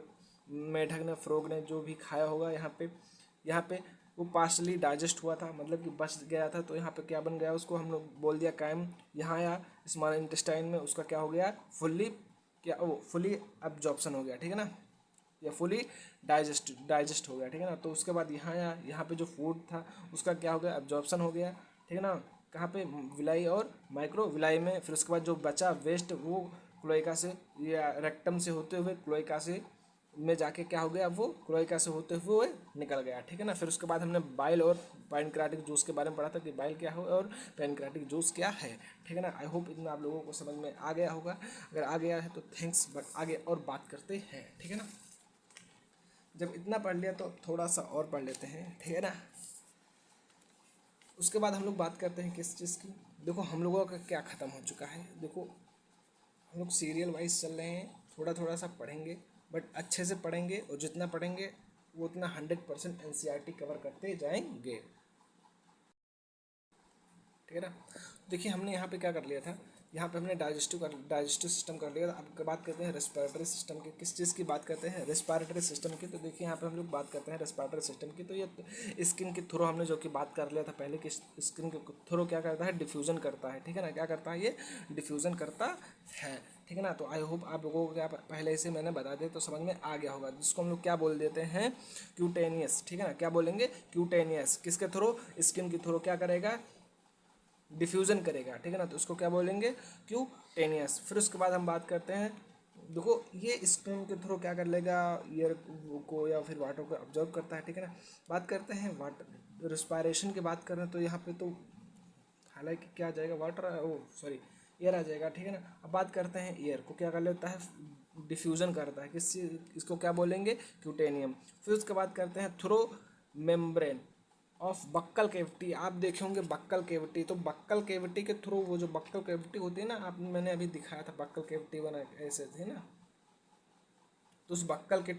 मेढक ने, फ्रॉग ने जो भी खाया होगा, यहाँ पे वो पार्शली डाइजेस्ट हुआ था, मतलब कि बच गया था। तो यहाँ पे क्या बन गया, उसको हम लोग बोल दिया कायम। यहाँ आया स्मॉल इंटेस्टाइन में, उसका क्या हो गया, फुली अब्जॉर्प्शन हो गया, ठीक है ना, या फुली डाइजेस्ट हो गया, ठीक है ना। तो उसके बाद यहाँ आया, यहाँ पे जो फूड था उसका क्या हो गया, अब्जॉर्प्शन हो गया, ठीक है ना। कहाँ पे, विलाई और माइक्रो विलाई में। फिर उसके बाद जो बचा वेस्ट, वो क्लोएका से या रेक्टम से होते हुए क्लोएका से में जाके क्या हो गया, वो क्लोएका से होते हुए निकल गया, ठीक है ना। फिर उसके बाद हमने बाइल और पैनक्रियाटिक जूस के बारे में पढ़ा था कि बाइल क्या हो और पैनक्रियाटिक जूस क्या है, ठीक है ना। आई होप इतना आप लोगों को समझ में आ गया होगा। अगर आ गया है तो थैंक्स, बट आगे और बात करते हैं, ठीक है ना। जब इतना पढ़ लिया तो थोड़ा सा और पढ़ लेते हैं, ठीक है ना। उसके बाद हम लोग बात करते हैं किस चीज़ की। देखो हम लोगों का क्या ख़त्म हो चुका है, देखो हम लोग सीरियल वाइज चल रहे हैं, थोड़ा थोड़ा सा पढ़ेंगे, बट अच्छे से पढ़ेंगे। और जितना पढ़ेंगे वो उतना 100% एनसीईआरटी कवर करते जाएंगे, ठीक है ना। देखिए हमने यहाँ पे क्या कर लिया था, यहाँ पे हमने डाइजेस्टिव सिस्टम कर लिया था। अब बात करते हैं रेस्पिरेटरी सिस्टम की। किस चीज़ की बात करते हैं, रेस्पिरेटरी सिस्टम की। तो देखिए यहाँ पे हम लोग बात करते हैं रेस्पिरेटरी सिस्टम की। तो ये स्किन के थ्रू हमने जो कि बात कर लिया था पहले कि स्किन के थ्रू क्या करता है, डिफ्यूज़न करता है, ठीक है ना। क्या करता है, ये डिफ्यूज़न करता है, ठीक है ना। तो आई होप आप लोगों को क्या पहले से मैंने बता दिया तो समझ में आ गया होगा, जिसको हम लोग क्या बोल देते हैं, क्यूटेनियस, ठीक है ना। क्या बोलेंगे, क्यूटेनियस। किसके थ्रू, स्किन के थ्रू क्या करेगा, डिफ्यूज़न करेगा, ठीक है ना। तो उसको क्या बोलेंगे, क्यूटेनियस। फिर उसके बाद हम बात करते हैं, देखो ये स्किन के थ्रू क्या कर लेगा, एयर को या फिर वाटर को ऑब्जर्व करता है, ठीक है ना। बात करते हैं वाटर रिस्पायरेशन की बात करें तो यहाँ पे तो हालांकि क्या आ जाएगा, वाटर, ओ सॉरी, एयर आ जाएगा, ठीक है ना। अब बात करते हैं एयर को क्या कर लेता है, डिफ्यूजन करता है, किस चीज़, इसको क्या बोलेंगे, क्यूटेनियम। फिर उसके बाद करते हैं through membrane of buccal cavity. आप देखे होंगे बक्कल कैविटी, तो बक्कल कैविटी के थ्रू, वो जो बक्कल कैविटी होती है ना, आप मैंने अभी दिखाया था बक्कल कैविटी बना ऐसे थे ना, तो उस बक्कल के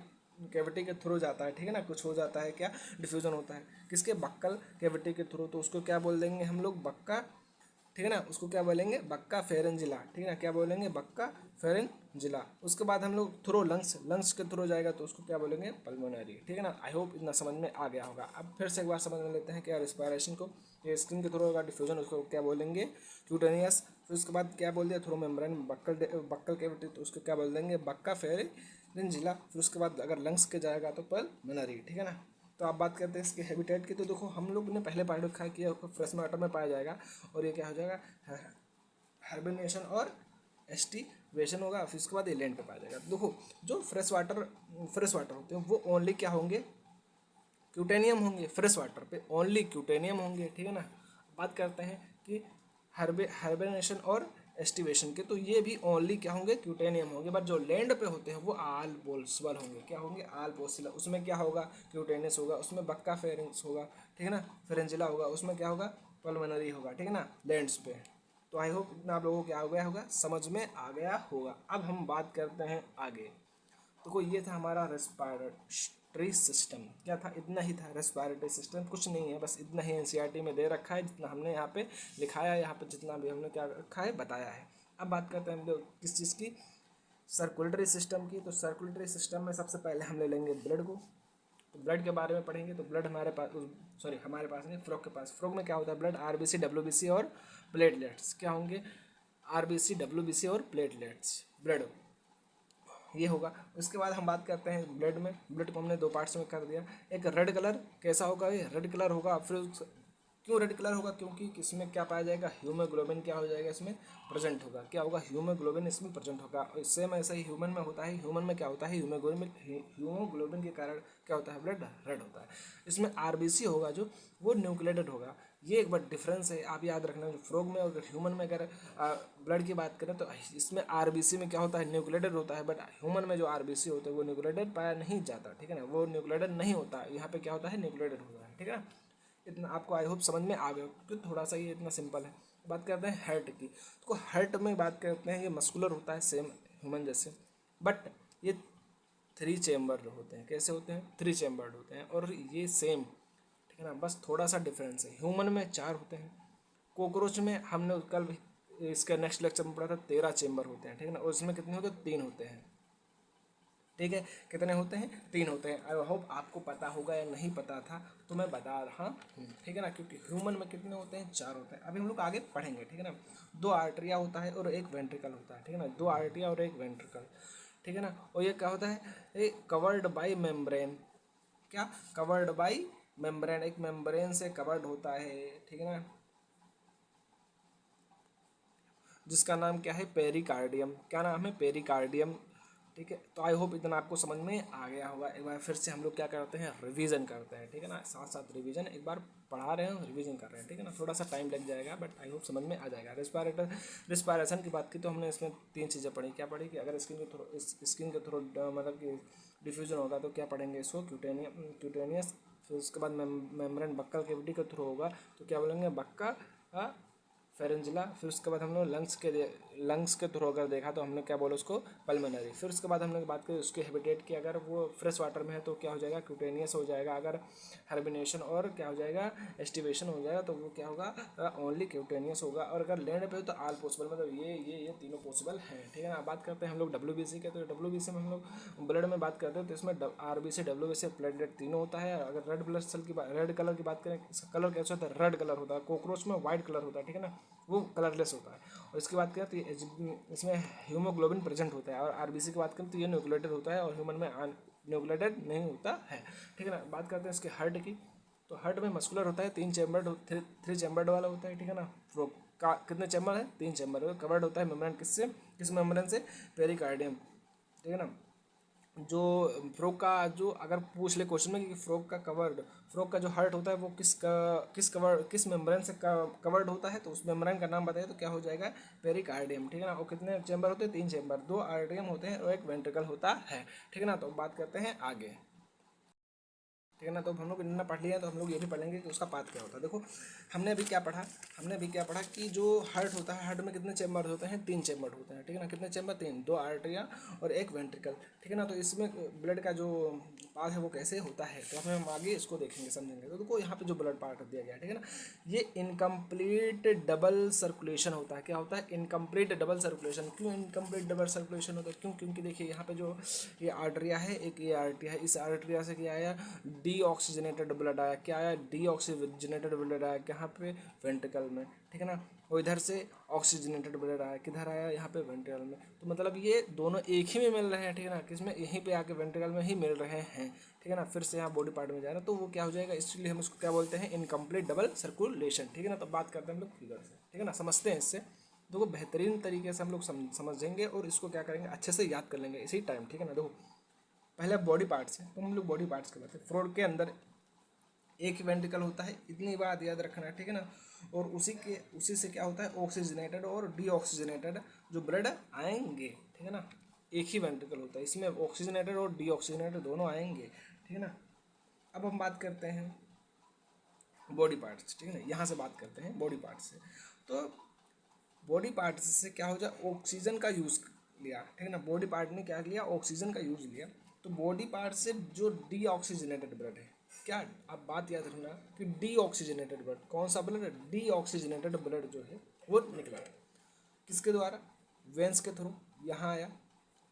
कैविटी के थ्रू जाता है, ठीक है ना, कुछ हो जाता है क्या, डिफ्यूजन होता है किसके, बक्कल कैविटी के थ्रू, तो उसको क्या बोल देंगे हम लोग, बक्का, ठीक है ना, उसको क्या बोलेंगे, बक्का फेरेंजिला, ठीक है ना, क्या बोलेंगे, बक्का फेरेंजिला। उसके बाद हम लोग थ्रो लंग्स, लंग्स के थ्रू जाएगा तो उसको क्या बोलेंगे, पल्मोनरी, ठीक है ना। आई होप इतना समझ में आ गया होगा। अब फिर से एक बार समझ में लेते हैं क्या, रेस्पिरेशन को, ये स्किन के थ्रू होगा डिफ्यूजन, उसको क्या बोलेंगे, क्यूटेनियस। फिर उसके बाद क्या बोल दिया, थ्रो मेम्ब्रेन बक्कल कैविटी, तो उसको क्या बोल देंगे, बक्का फेरेंजिला। फिर उसके बाद अगर लंग्स के जाएगा तो पल्मोनरी, ठीक है ना। तो आप बात करते हैं इसके हैबिटेट की, तो देखो हम लोग ने पहले पार्ट दिखाया कि फ्रेश वाटर में पाया जाएगा, और ये क्या हो जाएगा, हाइबरनेशन और एस्टिवेशन होगा। फिर उसके बाद ये लैंड पे पाया जाएगा। देखो जो फ्रेश वाटर होते हैं वो ओनली क्या होंगे, क्यूटेनियम होंगे, फ्रेश वाटर पे ओनली क्यूटेनियम होंगे, ठीक है ना। बात करते हैं कि हाइबरनेशन और एस्टिवेशन के, तो ये भी ओनली क्या होंगे, क्यूटेनियम होंगे। बट जो लैंड पे होते हैं वो आल पॉसिबल होंगे, क्या होंगे, आल पॉसिबल। उसमें क्या होगा, क्यूटेनियस होगा, उसमें बक्का फेरेंस होगा, ठीक है ना, फेरेंजिला होगा, उसमें क्या होगा, पल्मोनरी होगा, ठीक है ना, लैंड्स पे। तो आई होप इतना आप लोगों को क्या हो गया होगा, समझ में आ गया होगा। अब हम बात करते हैं आगे। तो ये था हमारा रेस्पिरेटरी सिस्टम, क्या था, इतना ही था रेस्पिरेटरी सिस्टम, कुछ नहीं है, बस इतना ही एनसीईआरटी में दे रखा है, जितना हमने यहाँ पे लिखाया है, यहाँ पे जितना भी हमने क्या रखा है बताया है। अब बात करते हैं हम लोग किस चीज़ की, सर्कुलेटरी सिस्टम की। तो सर्कुलेटरी सिस्टम में सबसे पहले हम ले लेंगे ब्लड को। तो ब्लड के बारे में पढ़ेंगे। तो ब्लड हमारे पास, सॉरी हमारे पास नहीं, फ्रॉग के पास। फ्रॉग में क्या होता है, ब्लड, आरबीसी, डब्ल्यूबीसी और प्लेटलेट्स, क्या होंगे, आरबीसी, डब्ल्यूबीसी और प्लेटलेट्स, ब्लड ये होगा। उसके बाद हम बात करते हैं ब्लड में। ब्लड को हमने दो पार्ट्स में कर दिया। एक रेड कलर, कैसा होगा, ये रेड कलर होगा। फिर क्यों रेड कलर होगा, क्योंकि इसमें क्या पाया जाएगा, हीमोग्लोबिन क्या हो जाएगा, इसमें प्रेजेंट होगा, क्या होगा, हीमोग्लोबिन इसमें प्रेजेंट होगा। सेम ऐसा ही ह्यूमन में होता है। ह्यूमन में क्या होता है, हीमोग्लोबिन के कारण क्या होता है, ब्लड रेड होता है। इसमें आरबीसी होगा जो, वो न्यूक्लिएटेड होगा। ये एक बार डिफरेंस है, आप याद रखना। फ्रॉग में और ह्यूमन में अगर ब्लड की बात करें तो इसमें आरबीसी में क्या होता है, न्यूक्लिएटेड होता है। बट ह्यूमन में जो आरबीसी होता है वो न्यूक्लिएटेड पाया नहीं जाता, ठीक है ना, वो न्यूक्लिएटेड नहीं होता। यहाँ पे क्या होता है, न्यूक्लिएटेड होता है, ठीक है ना। इतना आपको आई होप समझ में आ गया, क्योंकि थोड़ा सा ये इतना सिंपल है। बात करते हैं हार्ट की। तो हार्ट में बात करते हैं, ये मस्कुलर होता है सेम ह्यूमन जैसे, बट ये 3 चेम्बर होते हैं। कैसे होते हैं, 3 चेम्बर्ड होते हैं, और ये सेम, ठीक है ना, बस थोड़ा सा डिफरेंस है। ह्यूमन में 4 होते हैं। कॉकरोच में हमने कल इसका नेक्स्ट लेक्चर में पढ़ा था 13 चेम्बर होते हैं, ठीक है ना, और इसमें कितने होते हैं, 3 होते हैं, ठीक है। कितने होते हैं, 3 होते हैं। आई होप आपको पता होगा, या नहीं पता था तो मैं बता रहा हूँ, ठीक है ना, क्योंकि ह्यूमन में कितने होते हैं, 4 होते हैं। अभी हम लोग आगे पढ़ेंगे, ठीक है ना। 2 आर्टरिया होता है और 1 वेंट्रिकल होता है, ठीक है ना, 2 आर्टरिया और 1 वेंट्रिकल, ठीक है ना। और ये क्या होता है, ये कवर्ड बाई मेम्ब्रेन, क्या, कवर्ड बाई मेम्ब्रेन, एक मेम्ब्रेन से कवर्ड होता है, ठीक है ना, जिसका नाम क्या है, पेरिकार्डियम। क्या नाम है, पेरिकार्डियम, ठीक है। तो आई होप इतना आपको समझ में आ गया होगा। एक बार फिर से हम लोग क्या करते हैं, रिवीजन करते हैं, ठीक है ना, साथ साथ रिवीजन, एक बार पढ़ा रहे हैं रिवीजन कर रहे हैं, ठीक है ना। थोड़ा सा टाइम लग जाएगा बट आई होप समझ में आ जाएगा। रिस्पायरेशन की बात की तो हमने इसमें 3 चीज़ें पढ़ी। क्या पढ़ी कि अगर स्किन के थ्रू मतलब कि डिफ्यूजन होगा तो क्या पढ़ेंगे, इसको क्यूटेनियस। फिर उसके बाद मेम्ब्रेन बक्कल कैविटी के थ्रू होगा तो क्या बोलेंगे, बक्का फेरेंजिला। फिर उसके बाद हम लोग लंग्स के थ्रू अगर देखा तो हमने क्या बोला उसको, पल्मोनरी। फिर उसके बाद हमने बात करी उसके हैबिटेट की, अगर वो फ्रेश वाटर में है तो क्या हो जाएगा, क्यूटेनियस हो जाएगा। अगर हाइबरनेशन और क्या हो जाएगा, एस्टिवेशन हो जाएगा तो वो क्या होगा, ओनली क्यूटेनियस होगा। और अगर लैंड पे हो तो आल पॉसिबल, मतलब ये तीनों पॉसिबल हैं, ठीक है ना। बात करते हैं हम लोग डब्ल्यूबीसी के। तो डब्ल्यूबीसी में हम लोग ब्लड में बात करते हैं तो इसमें आरबीसी, डब्ल्यूबीसी, प्लेटलेट तीनों होता है। अगर रेड ब्लड सेल की रेड कलर की बात करें, इसका कलर कैसा होता है, रेड कलर होता है। कॉकरोच में वाइट कलर होता है, ठीक है ना, वो कलरलेस होता है। और इसकी बात करें तो इसमें हीमोग्लोबिन प्रेजेंट होता है। और आरबीसी की बात करें तो ये न्यूक्लिएटेड होता है, और ह्यूमन में न्यूक्लिएटेड नहीं होता है, ठीक है ना। बात करते हैं इसके हार्ट की। तो हार्ट में मस्कुलर होता है, 3 चैम्बर्ड वाला होता है, ठीक है ना। कितने चैम्बर है, 3 चैम्बर। कवर्ड होता है मेम्ब्रेन, किस मेम्ब्रेन से, पेरिकार्डियम, ठीक है ना। जो फ्रॉग का जो अगर पूछ ले क्वेश्चन में कि फ्रॉग का जो हार्ट होता है वो किस मेम्ब्रेन से कवर्ड होता है, तो उस मेम्ब्रेन का नाम बताइए तो क्या हो जाएगा, पेरिकार्डियम। ठीक है ना। और कितने चैम्बर होते हैं, 3 चैम्बर, 2 आर्टरियम होते हैं और 1 वेंट्रिकल होता है। ठीक है ना। तो बात करते हैं आगे। ठीक है ना। तो हम लोग इतना पढ़ लिया, तो हम लोग ये भी पढ़ेंगे कि उसका पाथ क्या होता है। देखो हमने अभी क्या पढ़ा कि जो हार्ट होता है, हार्ट में कितने चैम्बर होते हैं, 3 चैम्बर होते हैं। ठीक है ना। कितने चैम्बर, 3, 2 आर्टरिया और 1 वेंट्रिकल। ठीक है ना। तो इसमें ब्लड का जो पाथ है वो कैसे होता है, तो हम आगे इसको देखेंगे, समझेंगे। तो देखो यहाँ पे जो ब्लड पार्ट दिया गया है, ठीक है ना, ये इनकम्प्लीट डबल सर्कुलेशन होता है। क्या होता है, इनकम्प्लीट डबल सर्कुलेशन। क्यों इनकम्प्लीट डबल सर्कुलेशन होता है, क्यों, क्योंकि देखिए यहाँ पे जो ये आर्टरिया है, एक ये आर्टरिया है, इस आर्टरिया से क्या आया, डीऑक्सीजनेटेड ब्लड आया। क्या आया, डीऑक्सीजनेटेड ब्लड आया, कहाँ पे, वेंट्रिकल में। ठीक है ना। और इधर से ऑक्सीजनेटेड ब्लड आया, किधर आया, यहाँ पे वेंट्रिकल में। तो मतलब ये दोनों एक ही में मिल रहे हैं। ठीक है ना। किसमें, यहीं पे आके वेंट्रिकल में ही मिल रहे हैं। ठीक है ना। फिर से यहाँ बॉडी पार्ट में जा रहा है, तो वो क्या हो जाएगा, इसलिए हम इसको क्या बोलते हैं, इनकम्प्लीट डबल सर्कुलेशन। ठीक है ना। तो बात करते हैं हम लोग फिगर से। ठीक है ना, समझते हैं इससे। देखो बेहतरीन तरीके से हम लोग समझेंगे और इसको क्या करेंगे, अच्छे से याद कर लेंगे इसी टाइम। ठीक है ना। देखो पहले बॉडी पार्ट्स है, तो हम लोग बॉडी पार्ट्स के बात हैं। फ्रॉड के अंदर एक ही वेंट्रिकल होता है, इतनी बात याद रखना है। ठीक है ना। और उसी से क्या होता है, ऑक्सीजनेटेड और डीऑक्सीजनेटेड जो ब्लड आएंगे। ठीक है ना। एक ही वेंट्रिकल होता है, इसमें ऑक्सीजनेटेड और डीऑक्सीजनेटेड दोनों आएंगे। ठीक है ना। अब हम बात करते हैं बॉडी पार्ट्स। ठीक है ना, यहाँ से बात करते हैं बॉडी पार्ट्स से। तो बॉडी पार्ट्स से क्या हो जाए, ऑक्सीजन का यूज़ लिया। ठीक है ना। बॉडी पार्ट ने क्या लिया, ऑक्सीजन का यूज़ लिया। तो बॉडी पार्ट से जो डीऑक्सीजनेटेड ब्लड है, क्या, आप बात याद रखना कि डीऑक्सीजनेटेड ब्लड, कौन सा ब्लड, डीऑक्सीजनेटेड ब्लड जो है वो निकला किसके द्वारा, वेंस के थ्रू, यहाँ आया।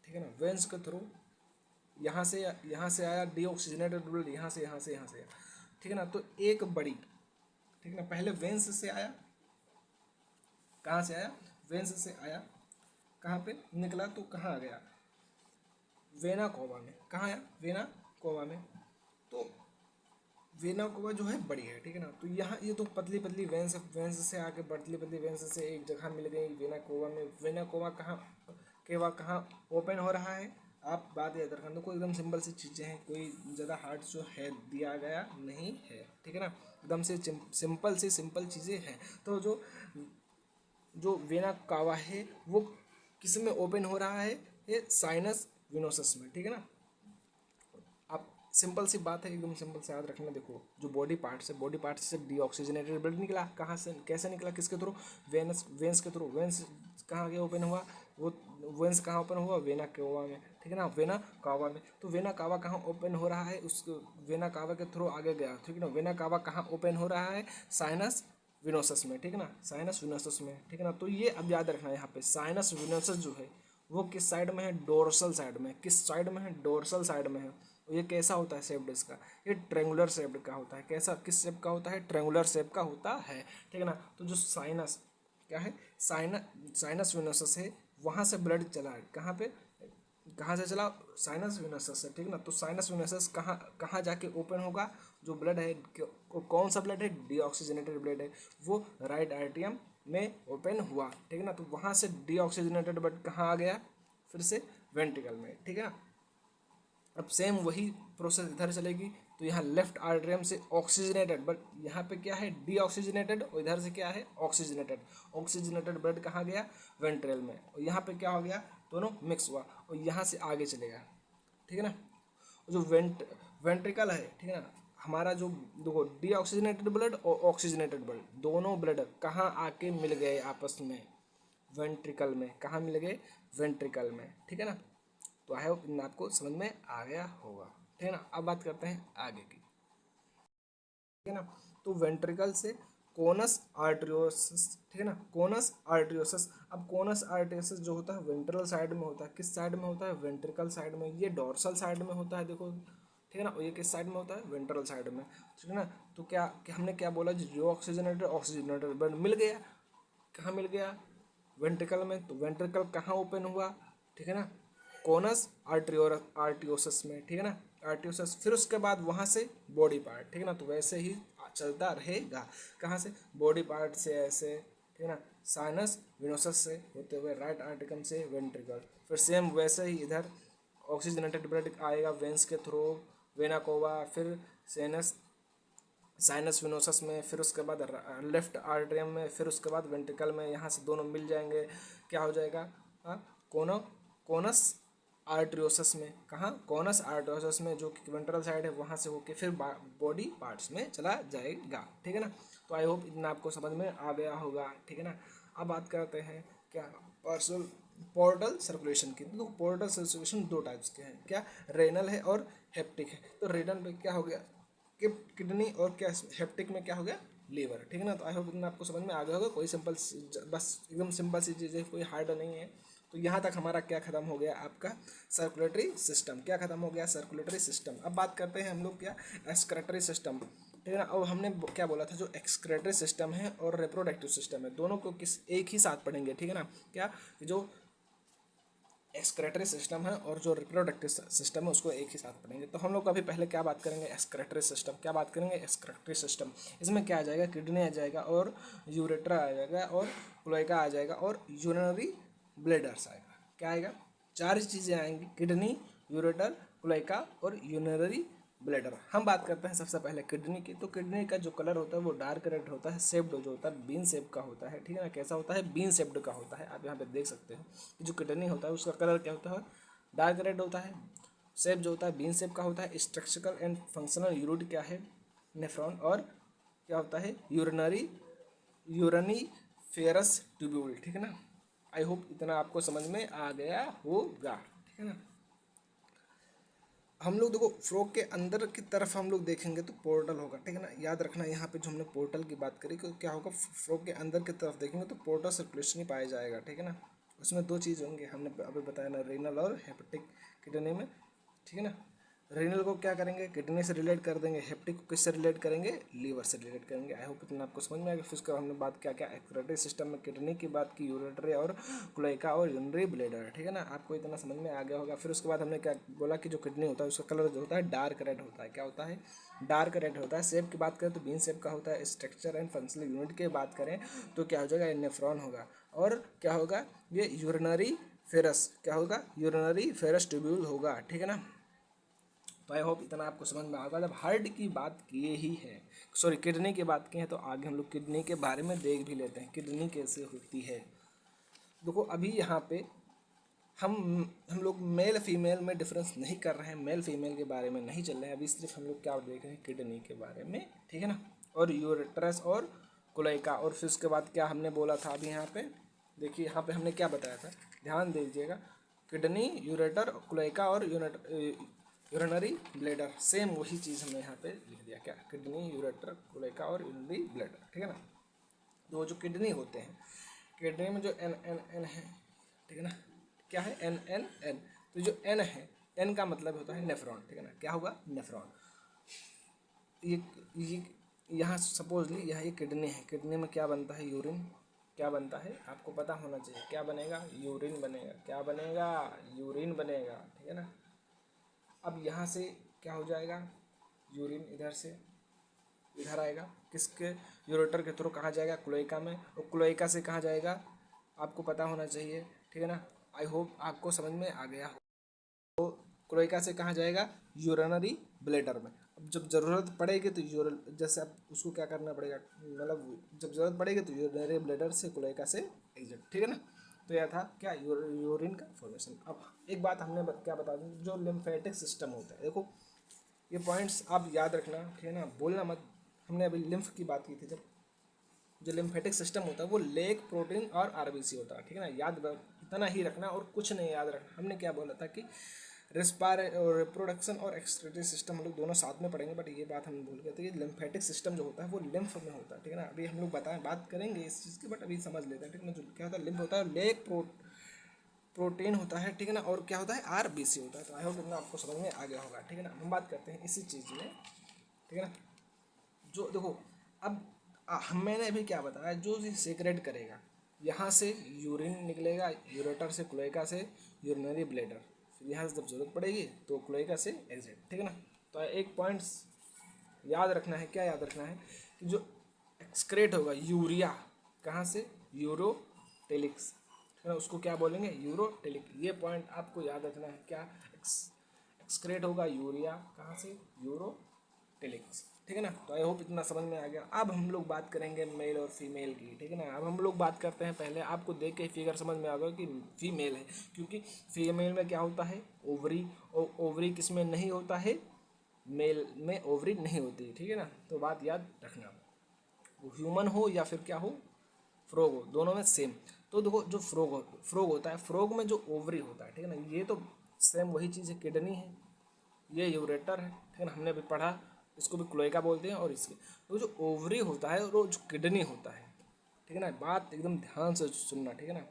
ठीक है ना, वेंस के थ्रू यहाँ से आया डीऑक्सीजनेटेड ब्लड, यहाँ से आया। ठीक है ना। तो एक बड़ी, ठीक है ना, पहले वेंस से आया, कहाँ से आया, वेंस से आया, कहाँ पे निकला, तो कहाँ आ गया, वेना कोवा में। कहाँ आया, वेना कोवा में। तो वेना कोवा जो है बड़ी है। ठीक है ना। तो यहाँ ये तो पतली पतली वेंस से आके पतली पतली वेंस से एक जगह मिल गई वेना कोवा में। वेना कोवा कहाँ, केवा कहाँ ओपन हो रहा है, आप बात याद रखना। कोई एकदम सिंपल सी चीज़ें हैं, कोई ज़्यादा हार्ड जो है दिया गया नहीं है। ठीक है ना। एकदम से सिंपल चीज़ें हैं। तो जो जो वेना कावा है वो किस में ओपन हो रहा है, ये साइनस विनोसस में। ठीक है ना। आप सिंपल सी बात है, एकदम सिंपल से याद रखना। देखो जो बॉडी पार्ट्स से डीऑक्सीजनेटेड ब्लड निकला, कहाँ से, कैसे निकला, किसके थ्रू, वेंस के थ्रू। वेंस कहाँ गया, ओपन हुआ, वो वेंस कहाँ ओपन हुआ, वेना कावा में। ठीक है ना, वेना कावा में। तो वेना कावा कहाँ ओपन हो रहा है, उस वेना कावा के थ्रू आगे गया। ठीक है ना। वेना कावा कहाँ ओपन हो रहा है, साइनस विनोसस में। ठीक है ना, साइनस विनोसस में। ठीक है ना। तो ये अब याद रखना है, यहाँ पे साइनस विनोसस जो है वो किस साइड में है, डोर्सल साइड में। किस साइड में है, डोर्सल साइड में है। ये कैसा होता है शेप्ड इसका, ये ट्रेंगुलर शेप्ड का होता है। कैसा, किस शेप का होता है, ट्रेंगुलर शेप का होता है। ठीक है ना। तो जो साइनस क्या है, साइनस विनोसस है, वहाँ से ब्लड चला है, कहाँ पे, कहाँ से चला, साइनस विनोसस से। ठीक है ना। तो साइनस विनोसस कहाँ कहाँ जाके ओपन होगा, जो ब्लड है, कौन सा ब्लड है, डीऑक्सीजनेटेड ब्लड है, वो राइट आर्टियम में ओपन हुआ। ठीक है ना। तो वहाँ से डीऑक्सीजनेटेड ब्लड कहाँ आ गया, फिर से वेंट्रिकल में। ठीक है ना। अब सेम वही प्रोसेस इधर चलेगी। तो यहाँ लेफ्ट आर्टरियम से ऑक्सीजनेटेड, बट यहाँ पे क्या है, डीऑक्सीजनेटेड, और इधर से क्या है, ऑक्सीजनेटेड ब्लड कहाँ गया, वेंट्रल में। और यहाँ पे क्या हो गया, दोनों मिक्स हुआ और यहाँ से आगे चलेगा। ठीक है ना। जो वेंट्रिकल है, ठीक है ना, हमारा जो देखो डीऑक्सीजनेटेड ब्लड और ऑक्सीजनेटेड ब्लड दोनों ब्लड कहाँ आके मिल गए आपस में, वेंट्रिकल में। कहाँ मिल गए, वेंट्रिकल में। ठीक है ना। तो आई होप इन आपको समझ में आ गया होगा। ठीक है ना। अब बात करते हैं आगे की। ठीक है ना। तो वेंट्रिकल से कोनस आर्टरियोसिस। ठीक है ना, कोनस आर्टरियोसिस। अब कोनस आर्टरियोसिस जो होता है वेंट्रल साइड में होता है। किस साइड में होता है, वेंट्रिकल साइड में। ये डोर्सल साइड में होता है, देखो। ठीक है ना। ये किस साइड में होता है, वेंट्रल साइड में। ठीक है ना। तो क्या हमने क्या बोला, जो ऑक्सीजनेटेड ब्लड मिल गया, कहाँ मिल गया, वेंट्रिकल में। तो वेंट्रिकल कहाँ ओपन हुआ, ठीक है ना, कोनस आर्टियोसस में। ठीक है ना, आर्टियोसस। फिर उसके बाद वहाँ से बॉडी पार्ट। ठीक है ना। तो वैसे ही चलता रहेगा, कहाँ से, बॉडी पार्ट से ऐसे। ठीक है ना, साइनस विनोसस से होते हुए राइट आर्टिकम से वेंट्रिकल, फिर सेम वैसे ही इधर ऑक्सीजनेटेड ब्लड आएगा वेंस के थ्रू, वेना कोवा, फिर सेनस साइनस विनोसस में, फिर उसके बाद लेफ्ट आर्टरियम में, फिर उसके बाद वेंट्रिकल में, यहाँ से दोनों मिल जाएंगे, क्या हो जाएगा कोनो कोनस आर्ट्रियोसस में, कहाँ कोनस आर्ट्रियोसस में जो कि वेंट्रल साइड है, वहाँ से होके फिर बॉडी पार्ट्स में चला जाएगा, ठीक है ना। तो आई होप इतना आपको समझ में आ गया होगा, ठीक है ना। अब बात करते हैं क्या पोर्टल सर्कुलेशन की। तो पोर्टल सर्कुलेशन दो टाइप्स के हैं, क्या रेनल है और हेप्टिक है। तो रेनल में क्या हो गया कि किडनी, और क्या हेप्टिक में क्या हो गया लीवर, ठीक है ना। तो आई होप इतना आपको समझ में आ गया होगा, कोई सिंपल बस एकदम सिंपल सी चीज़ है, कोई हार्ड नहीं है। तो यहाँ तक हमारा क्या खत्म हो गया, आपका सर्कुलेटरी सिस्टम क्या खत्म हो गया, सर्कुलेटरी सिस्टम। अब बात करते हैं हम लोग क्या एक्सक्रेटरी सिस्टम, ठीक है ना। और हमने क्या बोला था, जो एक्सक्रेटरी सिस्टम है और रिप्रोडक्टिव सिस्टम है, दोनों को किस एक ही साथ पढ़ेंगे, ठीक है ना। क्या जो एक्सक्रेटरी सिस्टम है और जो रिप्रोडक्टिव सिस्टम है उसको एक ही साथ पढ़ेंगे। तो हम लोग अभी पहले क्या बात करेंगे, एक्सक्रेटरी सिस्टम। क्या बात करेंगे, एक्सक्रेटरी सिस्टम। इसमें क्या आ जाएगा, किडनी आ जाएगा और यूरेट्रा आ जाएगा और क्लोएका आ जाएगा और यूरिनरी ब्लैडर्स आएगा। क्या आएगा, चार चीज़ें आएंगी, किडनी, यूरेटर, क्लोएका और यूरिनरी ब्लैडर। हम बात करते हैं सबसे पहले किडनी की। तो किडनी का जो कलर होता है वो डार्क रेड होता है, शेप्ड जो होता है बीन शेप का होता है, ठीक है ना। कैसा होता है, बीन शेप्ड का होता है। आप यहाँ पे देख सकते हैं कि जो किडनी होता है उसका कलर क्या होता है, डार्क रेड होता है। शेप जो होता है बीन शेप का होता है। स्ट्रक्चरल एंड फंक्शनल यूनिट क्या है, नेफ्रॉन। और क्या होता है, यूरनी फेरस ट्यूब्यूल, ठीक है ना। आई होप इतना आपको समझ में आ गया होगा, ठीक है ना। हम लोग देखो फ्रॉक के अंदर की तरफ हम लोग देखेंगे तो पोर्टल होगा, ठीक है ना। याद रखना यहाँ पे जो हमने पोर्टल की बात करी, तो क्या होगा, फ्रॉक के अंदर की तरफ देखेंगे तो पोर्टल सर्कुलेशन ही पाया जाएगा, ठीक है ना। उसमें दो चीज़ होंगे, हमने अभी बताया ना, रेनल और हेपेटिक किडनी में, ठीक है ना। रेनल को क्या करेंगे, किडनी से रिलेट कर देंगे, हेपेटिक को किससे रिलेट करेंगे, लीवर से रिलेट करेंगे। आई होप इतना आपको समझ में आएगा। फिर उसका हमने बात क्या क्या एक्सक्रेटरी सिस्टम में किडनी की बात की, यूरेटरी और क्लोएका और यूरिनरी ब्लैडर, ठीक है ना। आपको इतना समझ में आ गया होगा। फिर उसके बाद हमने क्या बोला कि जो किडनी होता है उसका कलर जो होता है डार्क रेड होता है। क्या होता है, डार्क रेड होता है। शेप की बात करें तो बीन शेप का होता है। स्ट्रक्चर एंड फंक्शनल यूनिट की बात करें तो क्या हो जाएगा, नेफ्रॉन होगा। और क्या होगा, ये यूरिनरी फेरस, क्या होगा, यूरिनरी फेरस ट्यूब्यूल होगा, ठीक है ना। तो आई होप इतना आपको समझ में आएगा। जब हार्ट की बात किए ही है, सॉरी किडनी की बात की है, तो आगे हम लोग किडनी के बारे में देख भी लेते हैं, किडनी कैसे होती है। देखो अभी यहाँ पे हम हम लोग मेल फीमेल में डिफरेंस नहीं कर रहे हैं, मेल फीमेल के बारे में नहीं चल रहे हैं। अभी सिर्फ हम लोग क्या देख रहे हैं, किडनी के बारे में, ठीक है ना। और यूरेट्रस और कोलेका। और फिर उसके बाद क्या हमने बोला था, अभी यहाँ पे देखिए, यहाँ पे हमने क्या बताया था, ध्यान दीजिएगा। किडनी, यूरेटर, कोलेका और यूरिनरी ब्लैडर, सेम वही चीज़ हमने यहाँ पे लिख दिया। क्या, किडनी, यूरेटर, कोलेका और यूरिनरी ब्लैडर, ठीक है ना। तो जो किडनी होते हैं, किडनी में जो एन एन एन है, ठीक है ना, क्या है, एन एन एन। तो जो एन है, एन का मतलब होता है नेफ्रॉन, ठीक है ना। क्या होगा, नेफ्रॉन। ये यहाँ सपोजली यहाँ ये किडनी है, किडनी में क्या बनता है, यूरिन। क्या बनता है, आपको पता होना चाहिए, क्या बनेगा, यूरिन बनेगा। क्या बनेगा, यूरिन बनेगा, ठीक है ना। अब यहाँ से क्या हो जाएगा, यूरिन इधर से इधर आएगा, किसके, यूरेटर के थ्रू कहाँ जाएगा, क्लोएका में। और क्लोएका से कहाँ जाएगा, आपको पता होना चाहिए, ठीक है ना। आई होप आपको समझ में आ गया हो। तो क्लोएका से कहाँ जाएगा, यूरिनरी ब्लैडर में। अब जब ज़रूरत पड़ेगी तो जैसे आप उसको क्या करना पड़ेगा, मतलब जब ज़रूरत पड़ेगी तो यूरिनरी ब्लैडर से, क्लोएका से एग्जिट, ठीक है ना। तो यह था क्या, यूरिन का फॉर्मेशन। अब एक बात हमने क्या बता दूँ, जो लिम्फेटिक सिस्टम होता है, देखो ये पॉइंट्स आप याद रखना, ठीक है ना, बोलना मत। हमने अभी लिम्फ की बात की थी, जब जो लिम्फेटिक सिस्टम होता है वो लेग, प्रोटीन और आरबीसी होता है, ठीक है ना। इतना ही रखना और कुछ नहीं याद रखना। हमने क्या बोला था कि रिप्रोडक्शन और एक्सक्रीटरी सिस्टम हम लोग दोनों साथ में पढ़ेंगे, बट ये बात हम भूल गए थे कि लिम्फेटिक सिस्टम जो होता है वो लिम्फ में होता है, ठीक है ना। अभी हम लोग बात करेंगे इस चीज़ की, बट अभी समझ लेते हैं, ठीक है ना। जो क्या होता है, लिम्फ होता है, लेग प्रोटीन होता है, ठीक है ना। और क्या होता है, आरबीसी होता है। तो आई होप इतना आपको समझ में आ गया होगा, ठीक है ना। हम बात करते हैं इसी चीज़ में, ठीक है ना। जो देखो अब मैंने अभी क्या बताया, जो सेक्रेट करेगा, यहाँ से यूरिन निकलेगा, यूरेटर से, क्लोएका से यूरिनरी ब्लैडर, फिर यहाँ से जब जरूरत पड़ेगी तो क्लोएका से एग्जिट, ठीक है ना। तो एक पॉइंट्स याद रखना है, क्या याद रखना है कि जो एक्सक्रेट होगा यूरिया, कहाँ से, यूरोटेलिक्स, है ना, उसको क्या बोलेंगे, यूरोटेलिक। ये पॉइंट आपको याद रखना है। क्या एक्सक्रेट होगा यूरिया कहाँ से, यूरोटेलिक्स, ठीक है ना। तो आई होप इतना समझ में आ गया। अब हम लोग बात करेंगे मेल और फीमेल की, ठीक है ना। अब हम लोग बात करते हैं, पहले आपको देख के फिगर समझ में आ गया कि फीमेल है, क्योंकि फीमेल में क्या होता है, ओवरी, और ओवरी किस में नहीं होता है, मेल में ओवरी नहीं होती, ठीक है ना। तो बात याद रखना, वो ह्यूमन हो या फिर क्या हो, फ्रॉग हो, दोनों में सेम। तो देखो जो फ्रॉग होता है, फ्रॉग में जो ओवरी होता है, ठीक है ना, ये तो सेम वही चीज़ है, किडनी है, ये यूरेटर है, ठीक है ना, हमने अभी पढ़ा, इसको भी क्लोएका बोलते हैं। और इसके तो जो ओवरी होता है और जो किडनी होता है, ठीक है ना, बात एकदम ध्यान से सुनना, ठीक है ना।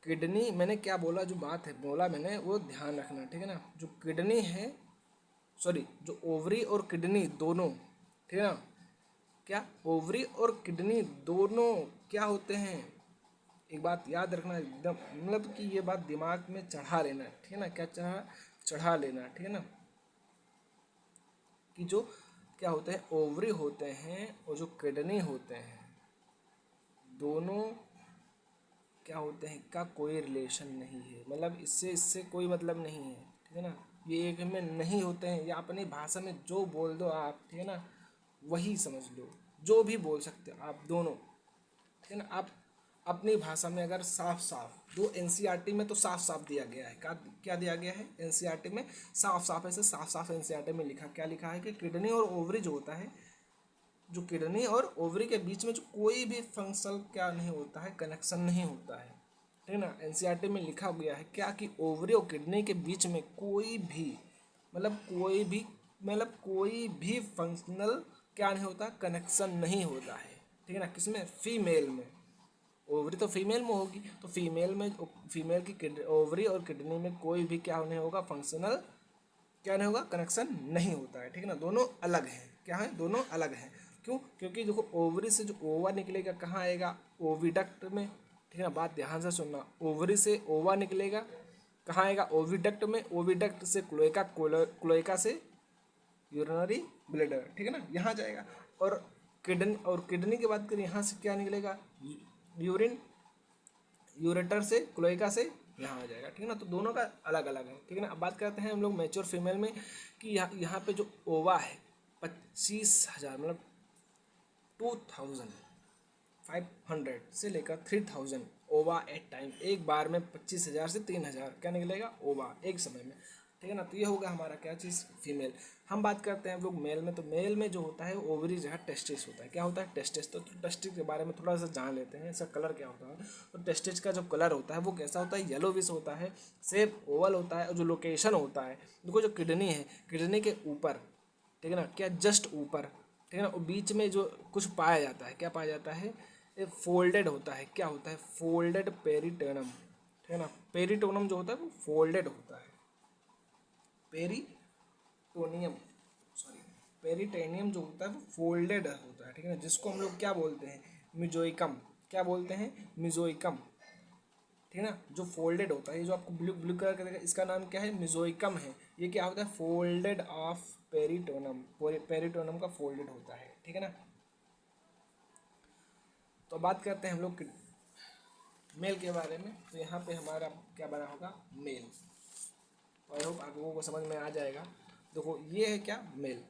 किडनी मैंने क्या बोला, जो बात है बोला मैंने वो ध्यान रखना, ठीक है ना। जो किडनी है, सॉरी, जो ओवरी और किडनी दोनों, ठीक है ना, क्या ओवरी और किडनी दोनों क्या होते हैं, एक बात याद रखना एकदम, मतलब कि ये बात दिमाग में चढ़ा लेना, ठीक है ना, क्या चढ़ा लेना, ठीक है ना, कि जो क्या होते हैं, ओवरी होते हैं और जो किडनी होते हैं, दोनों क्या होते हैं, का कोई रिलेशन नहीं है, मतलब इससे इससे कोई मतलब नहीं है, ठीक है ना। ये एक में नहीं होते हैं, या अपनी भाषा में जो बोल दो आप, ठीक है ना, वही समझ लो, जो भी बोल सकते हो आप दोनों, ठीक है ना। आप अपनी भाषा में अगर साफ साफ दो, एनसीईआरटी में तो साफ साफ दिया गया है, क्या क्या दिया गया है एनसीईआरटी में, साफ साफ ऐसे साफ साफ एनसीईआरटी में लिखा, क्या लिखा है कि किडनी और ओवरी जो होता है, जो किडनी और ओवरी के बीच में जो कोई भी फंक्शनल क्या नहीं होता है, कनेक्शन नहीं होता है, ठीक है ना। एनसीईआरटी में लिखा गया है क्या, कि ओवरी और किडनी के बीच में कोई भी, मतलब कोई भी फंक्शनल क्या नहीं होता, कनेक्शन नहीं होता है, ठीक है ना। किसमें, फीमेल में, ओवरी तो फीमेल में होगी, तो फीमेल की ओवरी और किडनी में कोई भी क्या नहीं होगा, फंक्शनल क्या नहीं होगा, कनेक्शन नहीं होता है, ठीक है ना। दोनों अलग हैं, क्या है, दोनों अलग हैं। क्यों, क्योंकि देखो ओवरी से जो ओवा निकलेगा कहाँ आएगा, ओविडक्ट में, ठीक है ना, बात ध्यान से सुनना। ओवरी से ओवा निकलेगा कहाँ आएगा, ओविडक्ट में, ओविडक्ट से क्लोएका, क्लोएका से यूरिनरी ब्लैडर, ठीक है ना, यहाँ जाएगा। और किडनी की बात करें, यहाँ से क्या निकलेगा, यूरिन, यूरेटर से, क्लोएका से यहाँ आ जाएगा, ठीक है ना। तो दोनों का अलग अलग है, ठीक है ना। अब बात करते हैं हम लोग मैच्योर फीमेल में, कि यहाँ पे जो ओवा है 25,000, मतलब 2,500 से लेकर 3,000 ओवा एट टाइम, एक बार में 25,000 से 3,000 क्या निकलेगा, ओवा एक समय में, ठीक है ना। तो ये होगा हमारा क्या चीज़, फीमेल। हम बात करते हैं हम लोग मेल में, तो मेल में जो होता है ओवरी जगह टेस्टिस होता है, क्या होता है, टेस्टिस। तो टेस्टिस के बारे में थोड़ा सा जान लेते हैं, इसका कलर क्या होता है। तो टेस्टिस का जो कलर होता है वो कैसा होता है, येलोविश होता है, शेप ओवल होता है, और जो लोकेशन होता है, देखो जो किडनी है, किडनी के ऊपर, ठीक है ना, क्या जस्ट ऊपर, ठीक है ना, और बीच में जो कुछ पाया जाता है, क्या पाया जाता है, ये फोल्डेड होता है, क्या होता है, फोल्डेड पेरिटोनम, ठीक है ना। पेरिटोनम जो होता है वो फोल्डेड होता है, पेरिटोनियम, सॉरी, पेरिटेनियम जो होता है वो फोल्डेड होता है, ठीक है ना, जिसको हम लोग क्या बोलते हैं, मिजोइकम, क्या बोलते हैं, मिजोइकम, ठीक है ना, जो फोल्डेड होता है। ये जो आपको ब्लू ब्लू कलर का देखा, इसका नाम क्या है, मिजोइकम है। ये क्या होता है, फोल्डेड ऑफ पेरिटोनम, पेरिटोनम का फोल्डेड होता है, ठीक है ना। तो बात करते हैं हम लोग मेल के बारे में, तो यहाँ पे हमारा क्या बना होगा, मेल। आई होप आप लोगों को समझ में आ जाएगा। देखो ये है क्या, मेल।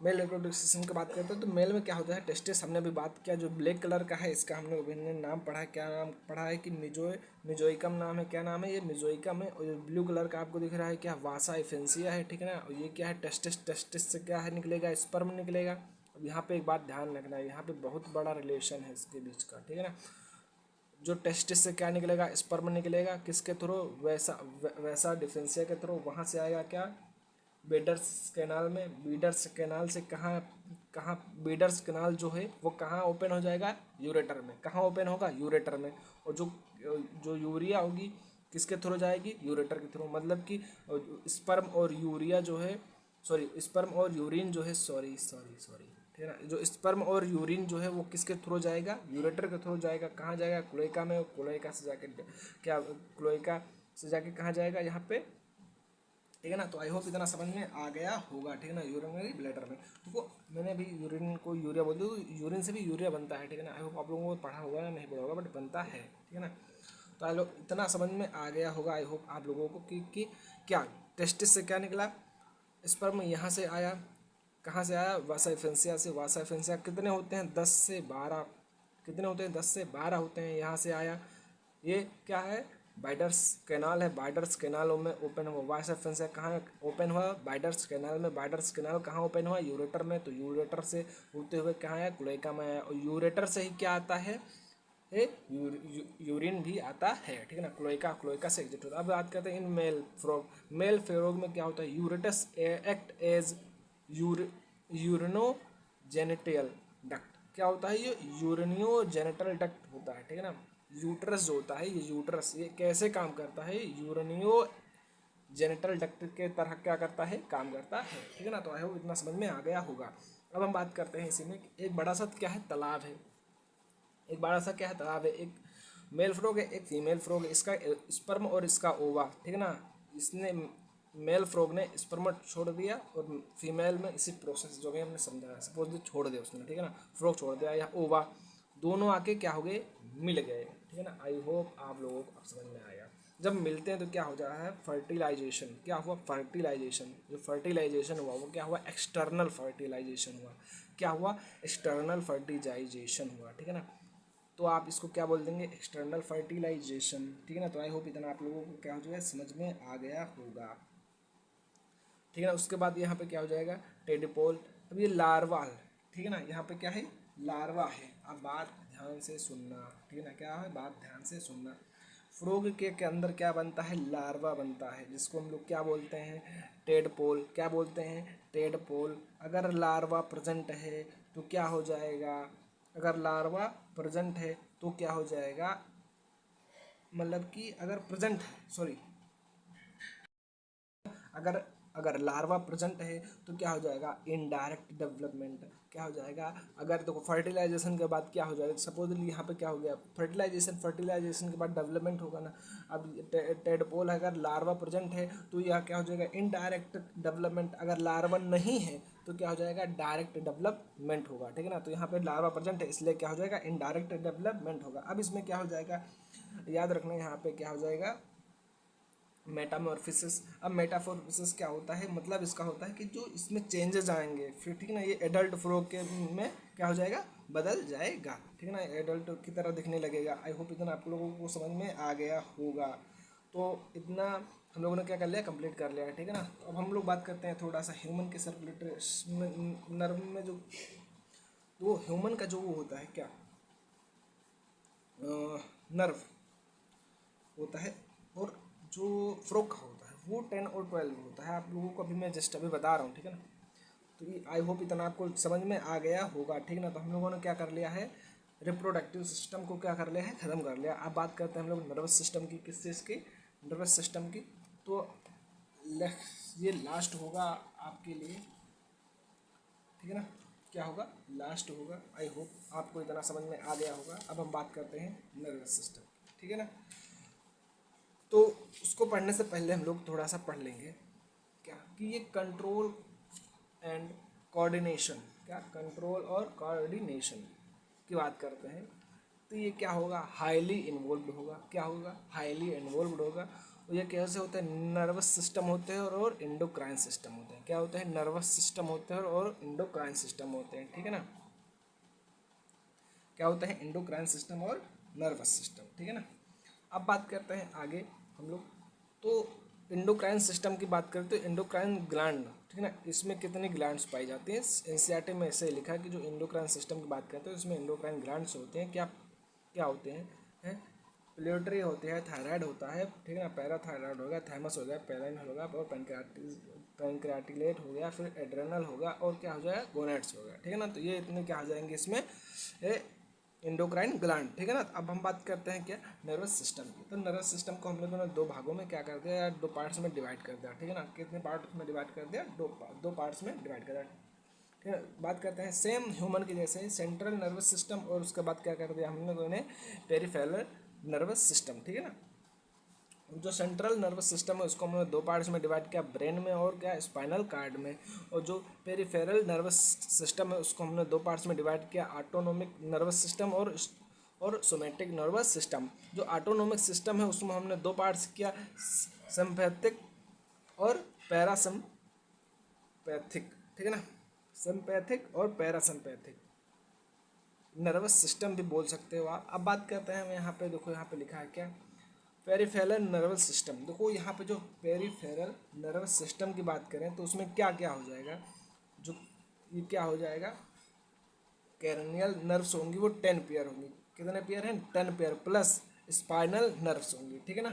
मेल रिप्रोडक्टिव सिस्टम की बात करते हैं, तो मेल में क्या होता है, टेस्टिस हमने अभी बात किया, जो ब्लैक कलर का है इसका हम लोग ने नाम पढ़ा है, क्या नाम पढ़ा है, कि मिजोइकम नाम है, क्या नाम है, ये मिजोइकम है। और जो ब्लू कलर का आपको दिख रहा है क्या, वासा इफेंसिया है, ठीक है ना। और ये क्या है, टेस्टिस, टेस्टिस से क्या है निकलेगा, स्पर्म निकलेगा। अब यहाँ पे एक बात ध्यान रखना है, यहाँ पे बहुत बड़ा रिलेशन है इसके बीच का, ठीक है ना। जो टेस्टिस से क्या निकलेगा, स्पर्म निकलेगा, किसके थ्रू, वैसा डिफेंसिया के थ्रू, वहाँ से आएगा क्या, बीडर्स कैनाल में, बीडर्स कैनाल से कहाँ कहाँ, बीडर्स कैनाल जो है वो कहाँ ओपन हो जाएगा, यूरेटर में, कहाँ ओपन होगा, यूरेटर में। और जो जो यूरिया होगी किसके थ्रू जाएगी, यूरेटर के थ्रू, मतलब कि स्पर्म और यूरिया जो है, सॉरी, स्पर्म और यूरिन जो है, सॉरी सॉरी सॉरी, ठीक है ना, जो स्पर्म और यूरिन जो है वो किसके थ्रू जाएगा, यूरेटर के थ्रू जाएगा, कहाँ जाएगा, क्लोएका में, और क्लोएका से जाके क्या, क्लोएका से जाके कहाँ जाएगा, यहाँ पे ठीक है ना। तो आई होप इतना समझ में आ गया होगा, ठीक है ना। यूरिनरी ब्लैडर में देखो, मैंने अभी यूरिन को यूरिया बोल दूँ, यूरिन से भी यूरिया बनता है, ठीक है ना। आई होप आप लोगों को पढ़ा होगा या नहीं पढ़ा होगा, बट बनता है, ठीक है ना। तो आई लोग इतना समझ में आ गया होगा आई होप आप लोगों को कि क्या टेस्टिस से क्या निकला, स्पर्म यहाँ से आया, कहाँ से आया, वासा एफेंसिया से। वासा एफेंसिया कितने होते हैं, 10 से 12, कितने होते हैं, 10 से 12 होते हैं, यहाँ से आया। ये क्या है, बाइडर्स कैनाल है, बाइडर्स कैनालों में ओपन हुआ। वासा एफेंसिया कहाँ ओपन हुआ, बाइडर्स कैनाल में। बाइडर्स कैनाल कहाँ ओपन हुआ, यूरेटर में। तो यूरेटर से होते हुए कहाँ आया, क्लोएका में आया। और यूरेटर से ही क्या आता है, यूरिन भी आता है, ठीक है ना। क्लोएका, क्लोएका से एग्जिट होता है। अब बात करते हैं in male frog. Mail frog में क्या होता है, यूरेटस एक्ट एज यूरिनो जेनिटल डक्ट। क्या होता है, ये यूरिनियो जेनिटल डक्ट होता है, ठीक है ना। यूट्रस जो होता है, ये यूट्रस ये कैसे काम करता है, यूरिनियो जेनिटल डक्ट के तरह क्या करता है, काम करता है, ठीक है ना। तो आई होप इतना समझ में आ गया होगा। अब हम बात करते हैं इसी में, एक बड़ा सा क्या है, तालाब है। एक बड़ा सा क्या है, तालाब है। एक मेल फ्रॉग है, एक फीमेल फ्रॉग है। इसका स्पर्म और इसका ओवा, ठीक है ना। इसने मेल फ्रॉग ने स्पर्म छोड़ दिया और फीमेल में इसी प्रोसेस जो भी हमने समझाया, सपोज छोड़ दिया उसने, ठीक है ना। फ्रॉग छोड़ दिया या ओवा, दोनों आके क्या हो गए, मिल गए, ठीक है ना। आई होप आप लोगों को अब समझ में आएगा। जब मिलते हैं तो क्या हो जाता है, फर्टिलाइजेशन। क्या हुआ, फर्टिलाइजेशन। जो फर्टिलाइजेशन हुआ वो क्या हुआ, एक्सटर्नल फर्टिलाइजेशन हुआ। क्या हुआ, एक्सटर्नल फर्टिलाइजेशन हुआ, ठीक है ना। तो आप इसको क्या बोल देंगे, एक्सटर्नल फर्टिलाइजेशन, ठीक है ना। तो आई होप इतना आप लोगों को क्या हो जाएगा, समझ में आ गया होगा, ठीक है ना। उसके बाद यहाँ पे क्या हो जाएगा, टेडिपोल। अब ये लार्वा है, ठीक है ना। यहाँ पे क्या है, लार्वा है। अब बात ध्यान से सुनना, ठीक है ना, क्या है, बात ध्यान से सुनना। फ्रॉग के अंदर क्या बनता है, लार्वा बनता है, जिसको हम लोग क्या बोलते हैं, टेडपोल। क्या बोलते हैं, टेडपोल। अगर लार्वा प्रेजेंट है तो क्या हो जाएगा, अगर लार्वा प्रेजेंट है तो क्या हो जाएगा, मतलब कि अगर प्रेजेंट है, सॉरी, अगर अगर लार्वा प्रेजेंट है तो क्या हो जाएगा, इनडायरेक्ट डेवलपमेंट। क्या हो जाएगा, अगर देखो फर्टिलाइजेशन के बाद क्या हो जाएगा, सपोजली यहाँ पे क्या हो गया, फर्टिलाइजेशन के बाद डेवलपमेंट होगा ना। अब टेडपोल अगर लार्वा प्रेजेंट है तो यह क्या हो जाएगा, इनडायरेक्ट डेवलपमेंट। अगर लार्वा नहीं है तो क्या हो जाएगा, डायरेक्ट डेवलपमेंट होगा, ठीक है ना। तो यहाँ पे लार्वा प्रेजेंट है इसलिए क्या हो जाएगा, इनडायरेक्ट डेवलपमेंट होगा। अब इसमें क्या हो जाएगा, याद रखना, यहाँ पे क्या हो जाएगा, मेटामॉर्फिसिस। अब मेटामॉर्फिसिस क्या होता है, मतलब इसका होता है कि जो इसमें चेंजेस आएंगे फिर, ठीक है ना। ये एडल्ट फ्रॉग के में क्या हो जाएगा, बदल जाएगा, ठीक है ना, एडल्ट की तरह दिखने लगेगा। आई होप इतना आप लोगों को समझ में आ गया होगा। तो इतना हम लोगों ने क्या कर लिया, कंप्लीट कर लिया है, ठीक है ना। तो अब हम लोग बात करते हैं थोड़ा सा ह्यूमन के सर्कुलेटरी नर्व में, जो वो ह्यूमन का जो वो होता है क्या, नर्व होता है, और जो फ्रॉग का होता है वो 10 और 12 होता है। आप लोगों को अभी मैं जस्ट अभी बता रहा हूँ, ठीक है ना। तो ये आई होप इतना आपको समझ में आ गया होगा, ठीक है ना। तो हम लोगों ने क्या कर लिया है, रिप्रोडक्टिव सिस्टम को क्या कर लिया है, ख़त्म कर लिया। अब बात करते हैं हम लोग नर्वस सिस्टम की, किस चीज़ की, नर्वस सिस्टम की। तो ये लास्ट होगा आपके लिए, ठीक है ना। क्या होगा, लास्ट होगा। आई होप आपको इतना समझ में आ गया होगा। अब हम बात करते हैं नर्वस सिस्टम, ठीक है ना। तो उसको पढ़ने से पहले हम लोग थोड़ा सा पढ़ लेंगे क्या, कि ये कंट्रोल एंड कोऑर्डिनेशन, क्या कंट्रोल और कोऑर्डिनेशन की बात करते हैं। तो ये क्या होगा, हाईली इन्वॉल्व्ड होगा। क्या होगा, हाईली इन्वॉल्व्ड होगा। और ये कैसे होते हैं, नर्वस सिस्टम होते हैं और इंडोक्राइन सिस्टम होते हैं। क्या होते हैं, नर्वस सिस्टम होते हैं और इंडोक्राइन सिस्टम होते हैं, ठीक है ना। क्या होता है, इंडोक्राइन सिस्टम और नर्वस सिस्टम, ठीक है ना। अब बात करते हैं आगे हम लोग। तो इंडोक्राइन सिस्टम की बात करें तो इंडोक्राइन ग्लैंड, ठीक है ना, इसमें कितनी ग्लैंड्स पाई जाती हैं, एनसीईआरटी में ऐसे लिखा है कि जो इंडोक्राइन सिस्टम की बात करते हैं इसमें इंडोक्राइन ग्लैंड्स होते हैं। क्या क्या होते हैं, पिट्यूटरी होती है, थायराइड होता है, ठीक है ना, पैराथायराइड हो गया, थैमस हो गया, पेराइन हो गया, और पैनक्रियाटिलेट हो गया, फिर एड्रेनल होगा, और क्या हो जाएगा, गोनेट्स हो गया, ठीक है ना। तो ये इतने क्या आ जाएंगे इसमें, इंडोक्राइन ग्लैंड, ठीक है ना। अब हम बात करते हैं क्या, नर्वस सिस्टम की। तो नर्वस सिस्टम को हम लोगों ने दो भागों में क्या कर दिया, या दो पार्ट्स में डिवाइड कर दिया, ठीक है ना। कितने पार्ट में डिवाइड कर दिया, दो पार्ट्स में डिवाइड कर दिया, ठीक है। बात करते हैं सेम ह्यूमन के जैसे सेंट्रल नर्वस सिस्टम, और उसके बाद क्या कर दिया हम लोगों ने, पेरिफेरल नर्वस सिस्टम, ठीक है ना। जो सेंट्रल नर्वस सिस्टम है उसको हमने दो पार्ट्स में डिवाइड किया, ब्रेन में और क्या स्पाइनल कार्ड में। और जो पेरिफेरल नर्वस सिस्टम है उसको हमने दो पार्ट्स में डिवाइड किया, ऑटोनोमिक नर्वस सिस्टम और सोमैटिक नर्वस सिस्टम। जो ऑटोनोमिक सिस्टम है उसमें हमने दो पार्ट्स किया, सिम्पैथिक और पैरासिम्पैथिक, ठीक है ना, सिम्पैथिक और पैरासिम्पैथिक नर्वस सिस्टम भी बोल सकते हो आप। अब बात करते हैं हम यहाँ पे, देखो यहाँ पे लिखा है क्या, पेरिफेरल नर्वस सिस्टम। देखो यहाँ पे जो पेरिफेरल नर्वस सिस्टम की बात करें तो उसमें क्या क्या हो जाएगा, जो ये क्या हो जाएगा, कैरनियल नर्व्स होंगी वो 10 पेयर होंगी। कितने पेयर हैं, 10 पेयर, प्लस स्पाइनल नर्व्स होंगी, ठीक है ना।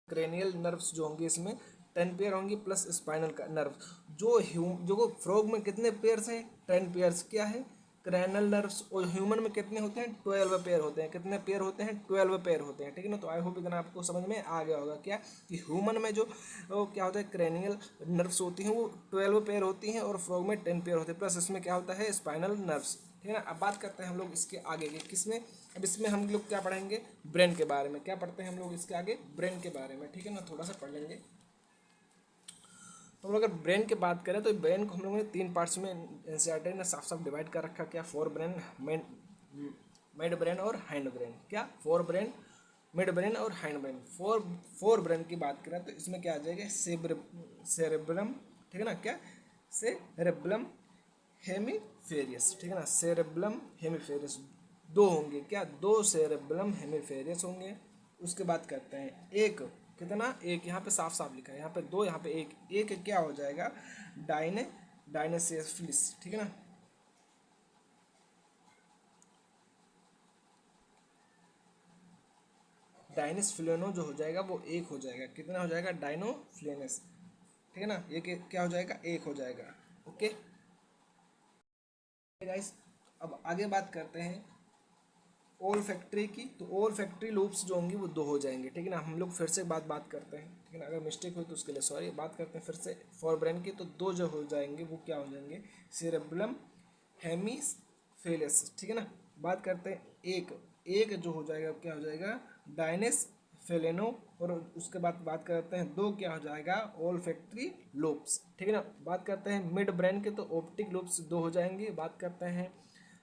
क्रेनियल नर्व्स जो होंगी इसमें 10 पेयर होंगी प्लस स्पाइनल का नर्व। जो फ्रॉग में कितने पेयर्स हैं, 10 पेयर्स क्या है, क्रैनल नर्व्स। और ह्यूमन में कितने होते हैं, 12 पेयर होते हैं। कितने पेयर होते हैं, 12 पेयर होते हैं, ठीक है ना। तो आई होप इतना आपको समझ में आ गया होगा क्या, कि ह्यूमन में जो वो क्या होता है, क्रैनियल नर्व्स होती हैं वो 12 पेयर होती हैं और फ्रॉग में 10 पेयर होते हैं, प्लस इसमें क्या होता है, स्पाइनल नर्व्स, ठीक है ना। अब बात करते हैं हम लोग इसके आगे के, किसमें, अब इसमें हम लोग क्या पढ़ेंगे, ब्रेन के बारे में। क्या पढ़ते हैं हम लोग इसके आगे, ब्रेन के बारे में, ठीक है ना, थोड़ा सा पढ़ लेंगे। तो हम लोग अगर ब्रेन की बात करें तो ब्रेन को हम लोगों ने 3 पार्ट्स में एनसीईआरटी ने साफ साफ डिवाइड कर रखा, क्या, फोर ब्रेन, मिड ब्रेन और हाइंड ब्रेन। क्या, फोर ब्रेन, मिड ब्रेन और हाइंड ब्रेन। फोर ब्रेन की बात करें तो इसमें क्या आ जाएगा, सेरेब्रम, ठीक है ना, क्या, सेरेब्रम हेमीफेरियस, ठीक है ना, सेरेब्रम हेमीफेरियस दो होंगे, क्या, दो सेरेब्रम हेमीफेरियस होंगे। उसके बाद करते हैं एक, कितना, एक, यहाँ पे साफ साफ लिखा है, यहाँ पे दो, यहाँ पे एक, एक क्या हो जाएगा, डायनेसेफिलिस, ठीक है ना, डाइनस फ्लेनो जो हो जाएगा वो एक हो जाएगा, कितना हो जाएगा, डाइनोफ्लेनस, ठीक है ना, ये क्या हो जाएगा, एक हो जाएगा। ओके गाइस, अब आगे बात करते हैं ओल फैक्ट्री की। तो ओल फैक्ट्री लूप्स जो होंगी वो दो हो जाएंगे, ठीक है ना। हम लोग फिर से बात करते हैं, ठीक है ना, अगर मिस्टेक हुई तो उसके लिए सॉरी। बात करते हैं फिर से फॉर ब्रेन की, तो दो जो हो जाएंगे वो क्या हो जाएंगे, सेरेब्रम हेमीफेलियस, ठीक है ना। बात करते हैं एक, एक जो हो जाएगा क्या हो जाएगा, डायनेस फेलेनो। और उसके बाद बात करते हैं दो, क्या हो जाएगा, ओल फैक्ट्री लोब्स, ठीक है ना। बात करते हैं मिड ब्रेन के, तो ऑप्टिक लोब्स दो हो जाएंगे। बात करते हैं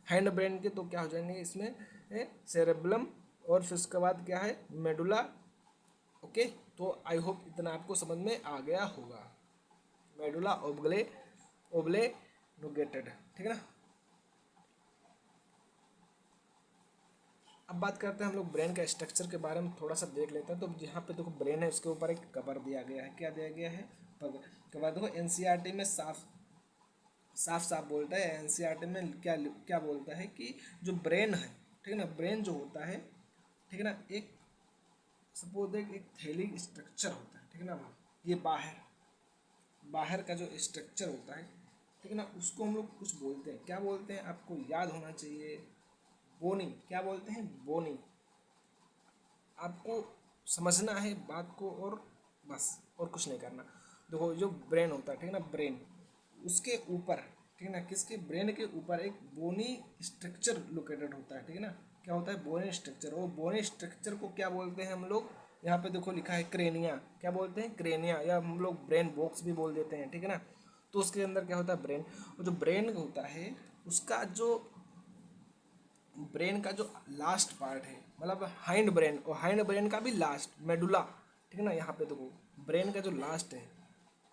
हैंड ब्रेन के, तो क्या हो जाएंगे इसमें, सेरेब्लम, और फिर उसके बाद क्या है, मेडुला। ओके, तो आई होप इतना आपको समझ में आ गया होगा, मेडुला ओब्ले नोगेटेड, ठीक है ना। अब बात करते हैं हम लोग ब्रेन के स्ट्रक्चर के बारे में, थोड़ा सा देख लेते हैं। तो यहाँ पे देखो ब्रेन है, उसके ऊपर एक कवर दिया गया है, क्या दिया गया है, कवर। देखो एनसीईआरटी में साफ साफ साफ बोलता है, एनसीईआरटी में क्या क्या बोलता है, कि जो ब्रेन है, ठीक है ना, ब्रेन जो होता है, ठीक है ना, एक सपोज एक थैली स्ट्रक्चर होता है, ठीक है ना, ये बाहर बाहर का जो स्ट्रक्चर होता है, ठीक है ना, उसको हम लोग कुछ बोलते हैं, क्या बोलते हैं, आपको याद होना चाहिए, बोनी। क्या बोलते हैं, बोनी। आपको समझना है बात को, और बस, और कुछ नहीं करना। देखो जो ब्रेन होता है, ठीक है ना, ब्रेन, उसके ऊपर, ठीक है ना, किसके, ब्रेन के ऊपर एक बोनी स्ट्रक्चर लोकेटेड होता है, ठीक है ना। क्या होता है, बोनी स्ट्रक्चर। और बोनी स्ट्रक्चर को क्या बोलते हैं हम लोग, यहाँ पे देखो लिखा है क्रेनिया। क्या बोलते हैं, क्रेनिया, या हम लोग ब्रेन बॉक्स भी बोल देते हैं, ठीक है ना। तो उसके अंदर क्या होता है, ब्रेन। और जो ब्रेन होता है उसका जो ब्रेन का जो लास्ट पार्ट है, मतलब हाइंड ब्रेन, और हाइंड ब्रेन का भी लास्ट, मेडुला, ठीक है ना। यहाँ पे देखो ब्रेन का जो लास्ट है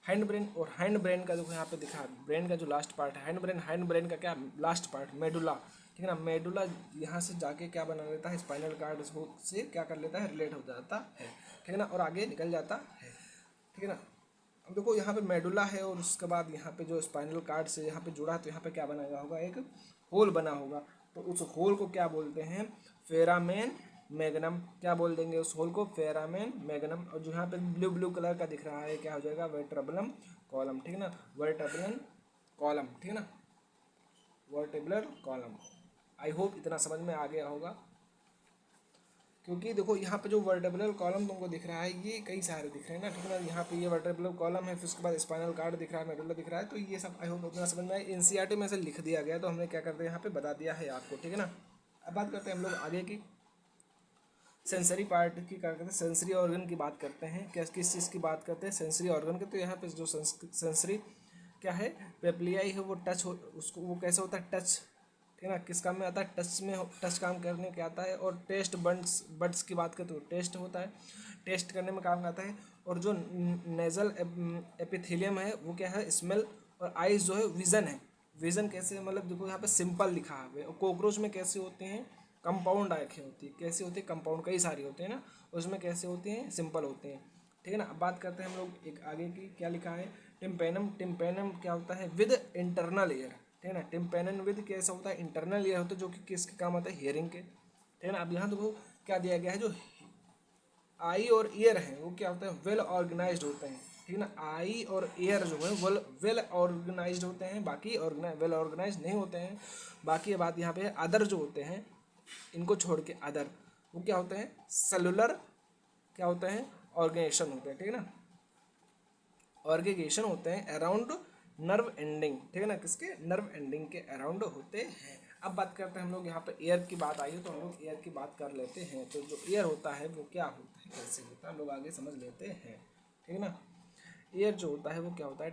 हाइंड ब्रेन, और हाइंड ब्रेन का देखो यहाँ पे दिखा, ब्रेन का जो लास्ट पार्ट है हाइंड ब्रेन का क्या लास्ट पार्ट, मेडुला, ठीक है ना। मेडुला यहाँ से जाके क्या बना लेता है, स्पाइनल कार्ड से क्या कर लेता है, रिलेट हो जाता है, ठीक है ना, और आगे निकल जाता है, ठीक है ना। अब देखो यहाँ पे मेडुला है, और उसके बाद यहाँ पे जो स्पाइनल कार्ड से यहाँ पे जुड़ा है, तो यहाँ पे क्या बनाया होगा, एक होल बना होगा। तो उस होल को क्या बोलते हैं, फेरामेन मैग्नम। क्या बोल देंगे उस होल को, फेरामेन मैग्नम। और जो यहाँ पे ब्लू ब्लू कलर का दिख रहा है, क्या हो जाएगा, वर्टेब्रम कॉलम, ठीक है ना, वर्टेब्रल कॉलम, ठीक है ना, वर्टेब्रल कॉलम। आई होप इतना समझ में आ गया होगा, क्योंकि देखो यहाँ पे जो वर्टेब्रल कॉलम तुमको दिख रहा है, ये कई सारे दिख रहे हैं ना, ठीक है ना। यहाँ पे ये वर्टेब्रल कॉलम है, फिर उसके बाद स्पाइनल कार्ड दिख रहा है, मेडुला दिख रहा है। तो ये सब आई होप उतना समझ में आए। एनसीईआरटी में से लिख दिया गया, तो हमने क्या करते हैं यहाँ पे बता दिया है आपको, ठीक है ना। अब बात करते हैं हम लोग आगे की। सेंसरी पार्ट की क्या करते हैं, सेंसरी ऑर्गन की बात करते हैं। किस चीज़ की बात करते हैं, सेंसरी ऑर्गन के। तो यहाँ पे जो सेंसरी क्या है, पेप्लियाई है, वो टच हो, उसको वो कैसे होता है, टच, ठीक है ना, किस काम में आता है, टच में टच काम करने के आता है। और टेस्ट बड्स बड्स की बात करें तो टेस्ट होता है, टेस्ट करने में काम आता है। और जो नेजल एपिथेलियम है वो क्या है, स्मेल। और आइज जो है विजन है। विजन कैसे, मतलब देखो यहाँ पे सिंपल लिखा है। और कॉकरोच में कैसे होते हैं, कंपाउंड आँखें होती है। कैसे होती है, कंपाउंड कई सारी होते हैं ना, उसमें कैसे होती हैं, सिंपल होते हैं, ठीक है ना। अब बात करते हैं हम लोग एक आगे की, क्या लिखा है, टिम्पेनम। टिम्पेनम क्या होता है, विद इंटरनल ईयर, ठीक है ना। टिम्पेनम विद कैसा होता है, इंटरनल ईयर होता है, जो कि किसके काम आता है, हियरिंग के, ठीक है ना। अब यहाँ देखो क्या दिया गया है, जो आई और ईयर है वो क्या होता है, वेल ऑर्गेनाइज्ड होते हैं, ठीक है ना। आई और ईयर जो है वेल ऑर्गेनाइज्ड होते हैं, बाकी वेल ऑर्गेनाइज नहीं होते हैं। बाकी ये बात यहाँ पे अदर जो होते हैं, इनको छोड़ के अदर, वो क्या होते हैं, सेलुलर क्या होते हैं, ऑर्गेनाइजेशन होते हैं, ठीक है ना। ऑर्गेनाइजेशन होते हैं अराउंड नर्व एंडिंग, ठीक है ना, किसके, नर्व एंडिंग के अराउंड होते हैं। अब बात करते हैं हम लोग, यहाँ पे एयर की बात आई है तो हम लोग एयर की बात कर लेते हैं। तो जो एयर होता है वो क्या होता है, कैसे होता है, हम लोग आगे समझ लेते हैं, ठीक है ना। एयर जो होता है वो क्या होता है,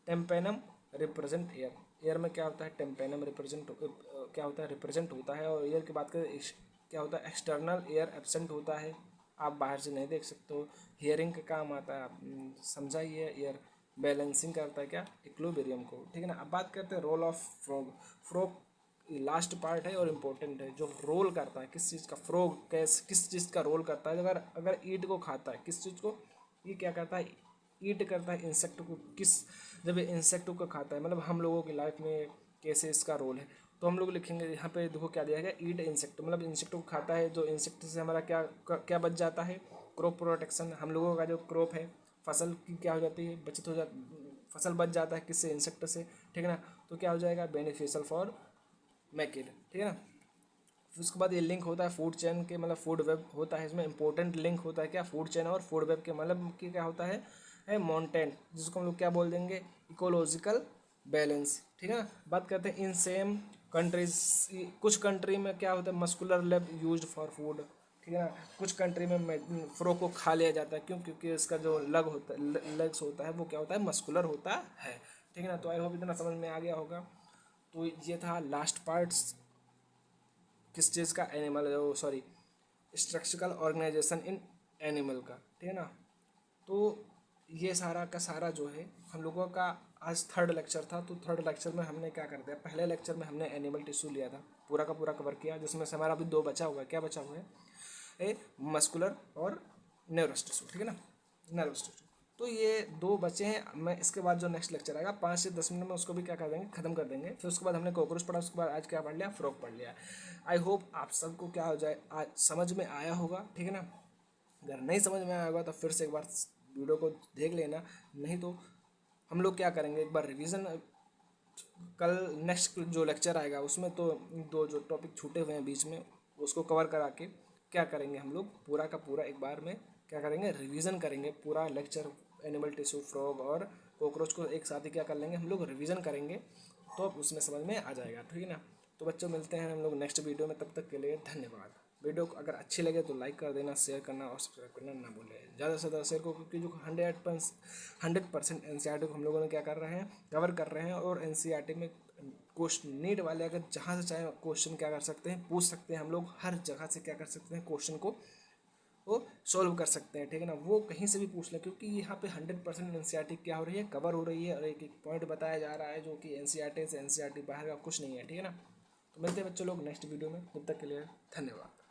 टेम्पेनम रिप्रेजेंट एयर। एयर में क्या होता है, टेम्पेनम रिप्रेजेंट क्या होता है, रिप्रेजेंट होता है। और एयर की बात करें, क्या होता है, एक्सटर्नल एयर एब्सेंट होता है, आप बाहर से नहीं देख सकते हो। हियरिंग का काम आता है, आप समझाइए। एयर बैलेंसिंग करता है क्या, इक्विलिब्रियम को, ठीक है ना। अब बात करते हैं role of frog. Frog last part है और इम्पोर्टेंट है, जो रोल करता है किस चीज़ का, फ्रॉग किस चीज़ का रोल करता है। अगर अगर ईट को खाता है, किस चीज़ को, ये क्या करता है, ईट करता है इंसेक्ट को। किस, जब ये इंसेक्ट को खाता है, मतलब हम लोगों की लाइफ में कैसे इसका रोल है, तो हम लोग लिखेंगे यहाँ पे, देखो क्या दिया गया, ईट इंसेक्ट, मतलब इंसेक्ट को खाता है। जो इंसेक्ट से हमारा क्या क्या बच जाता है, क्रॉप प्रोटेक्शन। हम लोगों का जो क्रॉप है, फसल की क्या हो जाती है, बचत हो जाती, फसल बच जाता है किससे, इंसेक्ट से, ठीक है ना। तो क्या हो जाएगा, बेनिफिशियल फॉर मैकिल, ठीक है ना। फिर उसके बाद ये लिंक होता है फूड चेन के, मतलब फूड वेब होता है, इसमें इंपॉर्टेंट लिंक होता है क्या, फूड चेन और फूड वेब के, मतलब कि क्या होता है मॉन्टेन, जिसको हम लोग क्या बोल देंगे, इकोलॉजिकल बैलेंस, ठीक है ना। बात करते हैं इन सेम कंट्रीज, कुछ कंट्री में क्या होता है, muscular lab used for food, ठीक है ना। कुछ कंट्री में फ्रो को खा लिया जाता है, क्यों, क्योंकि इसका जो लग होता है, लेग्स होता है, वो क्या होता है, मस्कुलर होता है, ठीक है ना। तो आई होप इतना समझ में आ गया होगा। तो ये था लास्ट पार्ट्स किस चीज़ का, animal, sorry, structural organisation in animal का, ठीक है ना। तो ये सारा का सारा जो है हम लोगों का आज थर्ड लेक्चर था। तो थर्ड लेक्चर में हमने क्या कर दिया, पहले लेक्चर में हमने एनिमल टिश्यू लिया था, पूरा का पूरा कवर किया, जिसमें से हमारा अभी दो बचा हुआ है। क्या बचा हुआ है, ए मस्कुलर और नर्वस टिश्यू, ठीक है ना, नर्वस टिश्यू। तो ये दो बचे हैं। मैं इसके बाद जो नेक्स्ट लेक्चर आएगा 5 से 10 मिनट में उसको भी क्या कर देंगे, खत्म कर देंगे। फिर उसके बाद हमने कॉकरोच पढ़ा, उसके बाद आज क्या पढ़ लिया, फ्रॉग पढ़ लिया। आई होप आप सबको क्या हो जाए, आज समझ में आया होगा, ठीक है ना। अगर नहीं समझ में आया होगा तो फिर से एक बार वीडियो को देख लेना, नहीं तो हम लोग क्या करेंगे, एक बार रिवीजन, कल नेक्स्ट जो लेक्चर आएगा उसमें तो दो जो टॉपिक छूटे हुए हैं बीच में, उसको कवर करा के क्या करेंगे, हम लोग पूरा का पूरा एक बार में क्या करेंगे, रिवीजन करेंगे पूरा लेक्चर। एनिमल टिश्यू, फ्रॉग और कॉकरोच को एक साथ ही क्या कर लेंगे, हम लोग रिवीजन करेंगे, तो उसमें समझ में आ जाएगा, ठीक है ना। तो बच्चों मिलते हैं हम लोग नेक्स्ट वीडियो में, तब तक के लिए धन्यवाद। वीडियो को अगर अच्छी लगे तो लाइक कर देना, शेयर करना और सब्सक्राइब करना ना भूलें, ज़्यादा से ज़्यादा शेयर को, क्योंकि जो 100% NCERT को हम लोगों ने क्या कर रहे हैं, कवर कर रहे हैं। और NCERT में क्वेश्चन नीट वाले अगर जहाँ से चाहे क्वेश्चन क्या कर सकते हैं, पूछ सकते हैं, हम लोग हर जगह से क्या कर सकते हैं, क्वेश्चन को वो सॉल्व कर सकते हैं, ठीक है ना। वो कहीं से भी पूछ लें, क्योंकि यहाँ पे 100% NCERT क्या हो रही है, कवर हो रही है, और एक एक पॉइंट बताया जा रहा है जो कि NCERT से NCERT बाहर का कुछ नहीं है, ठीक है ना। तो मिलते हैं बच्चों लोग नेक्स्ट वीडियो में, तब तक के लिए धन्यवाद।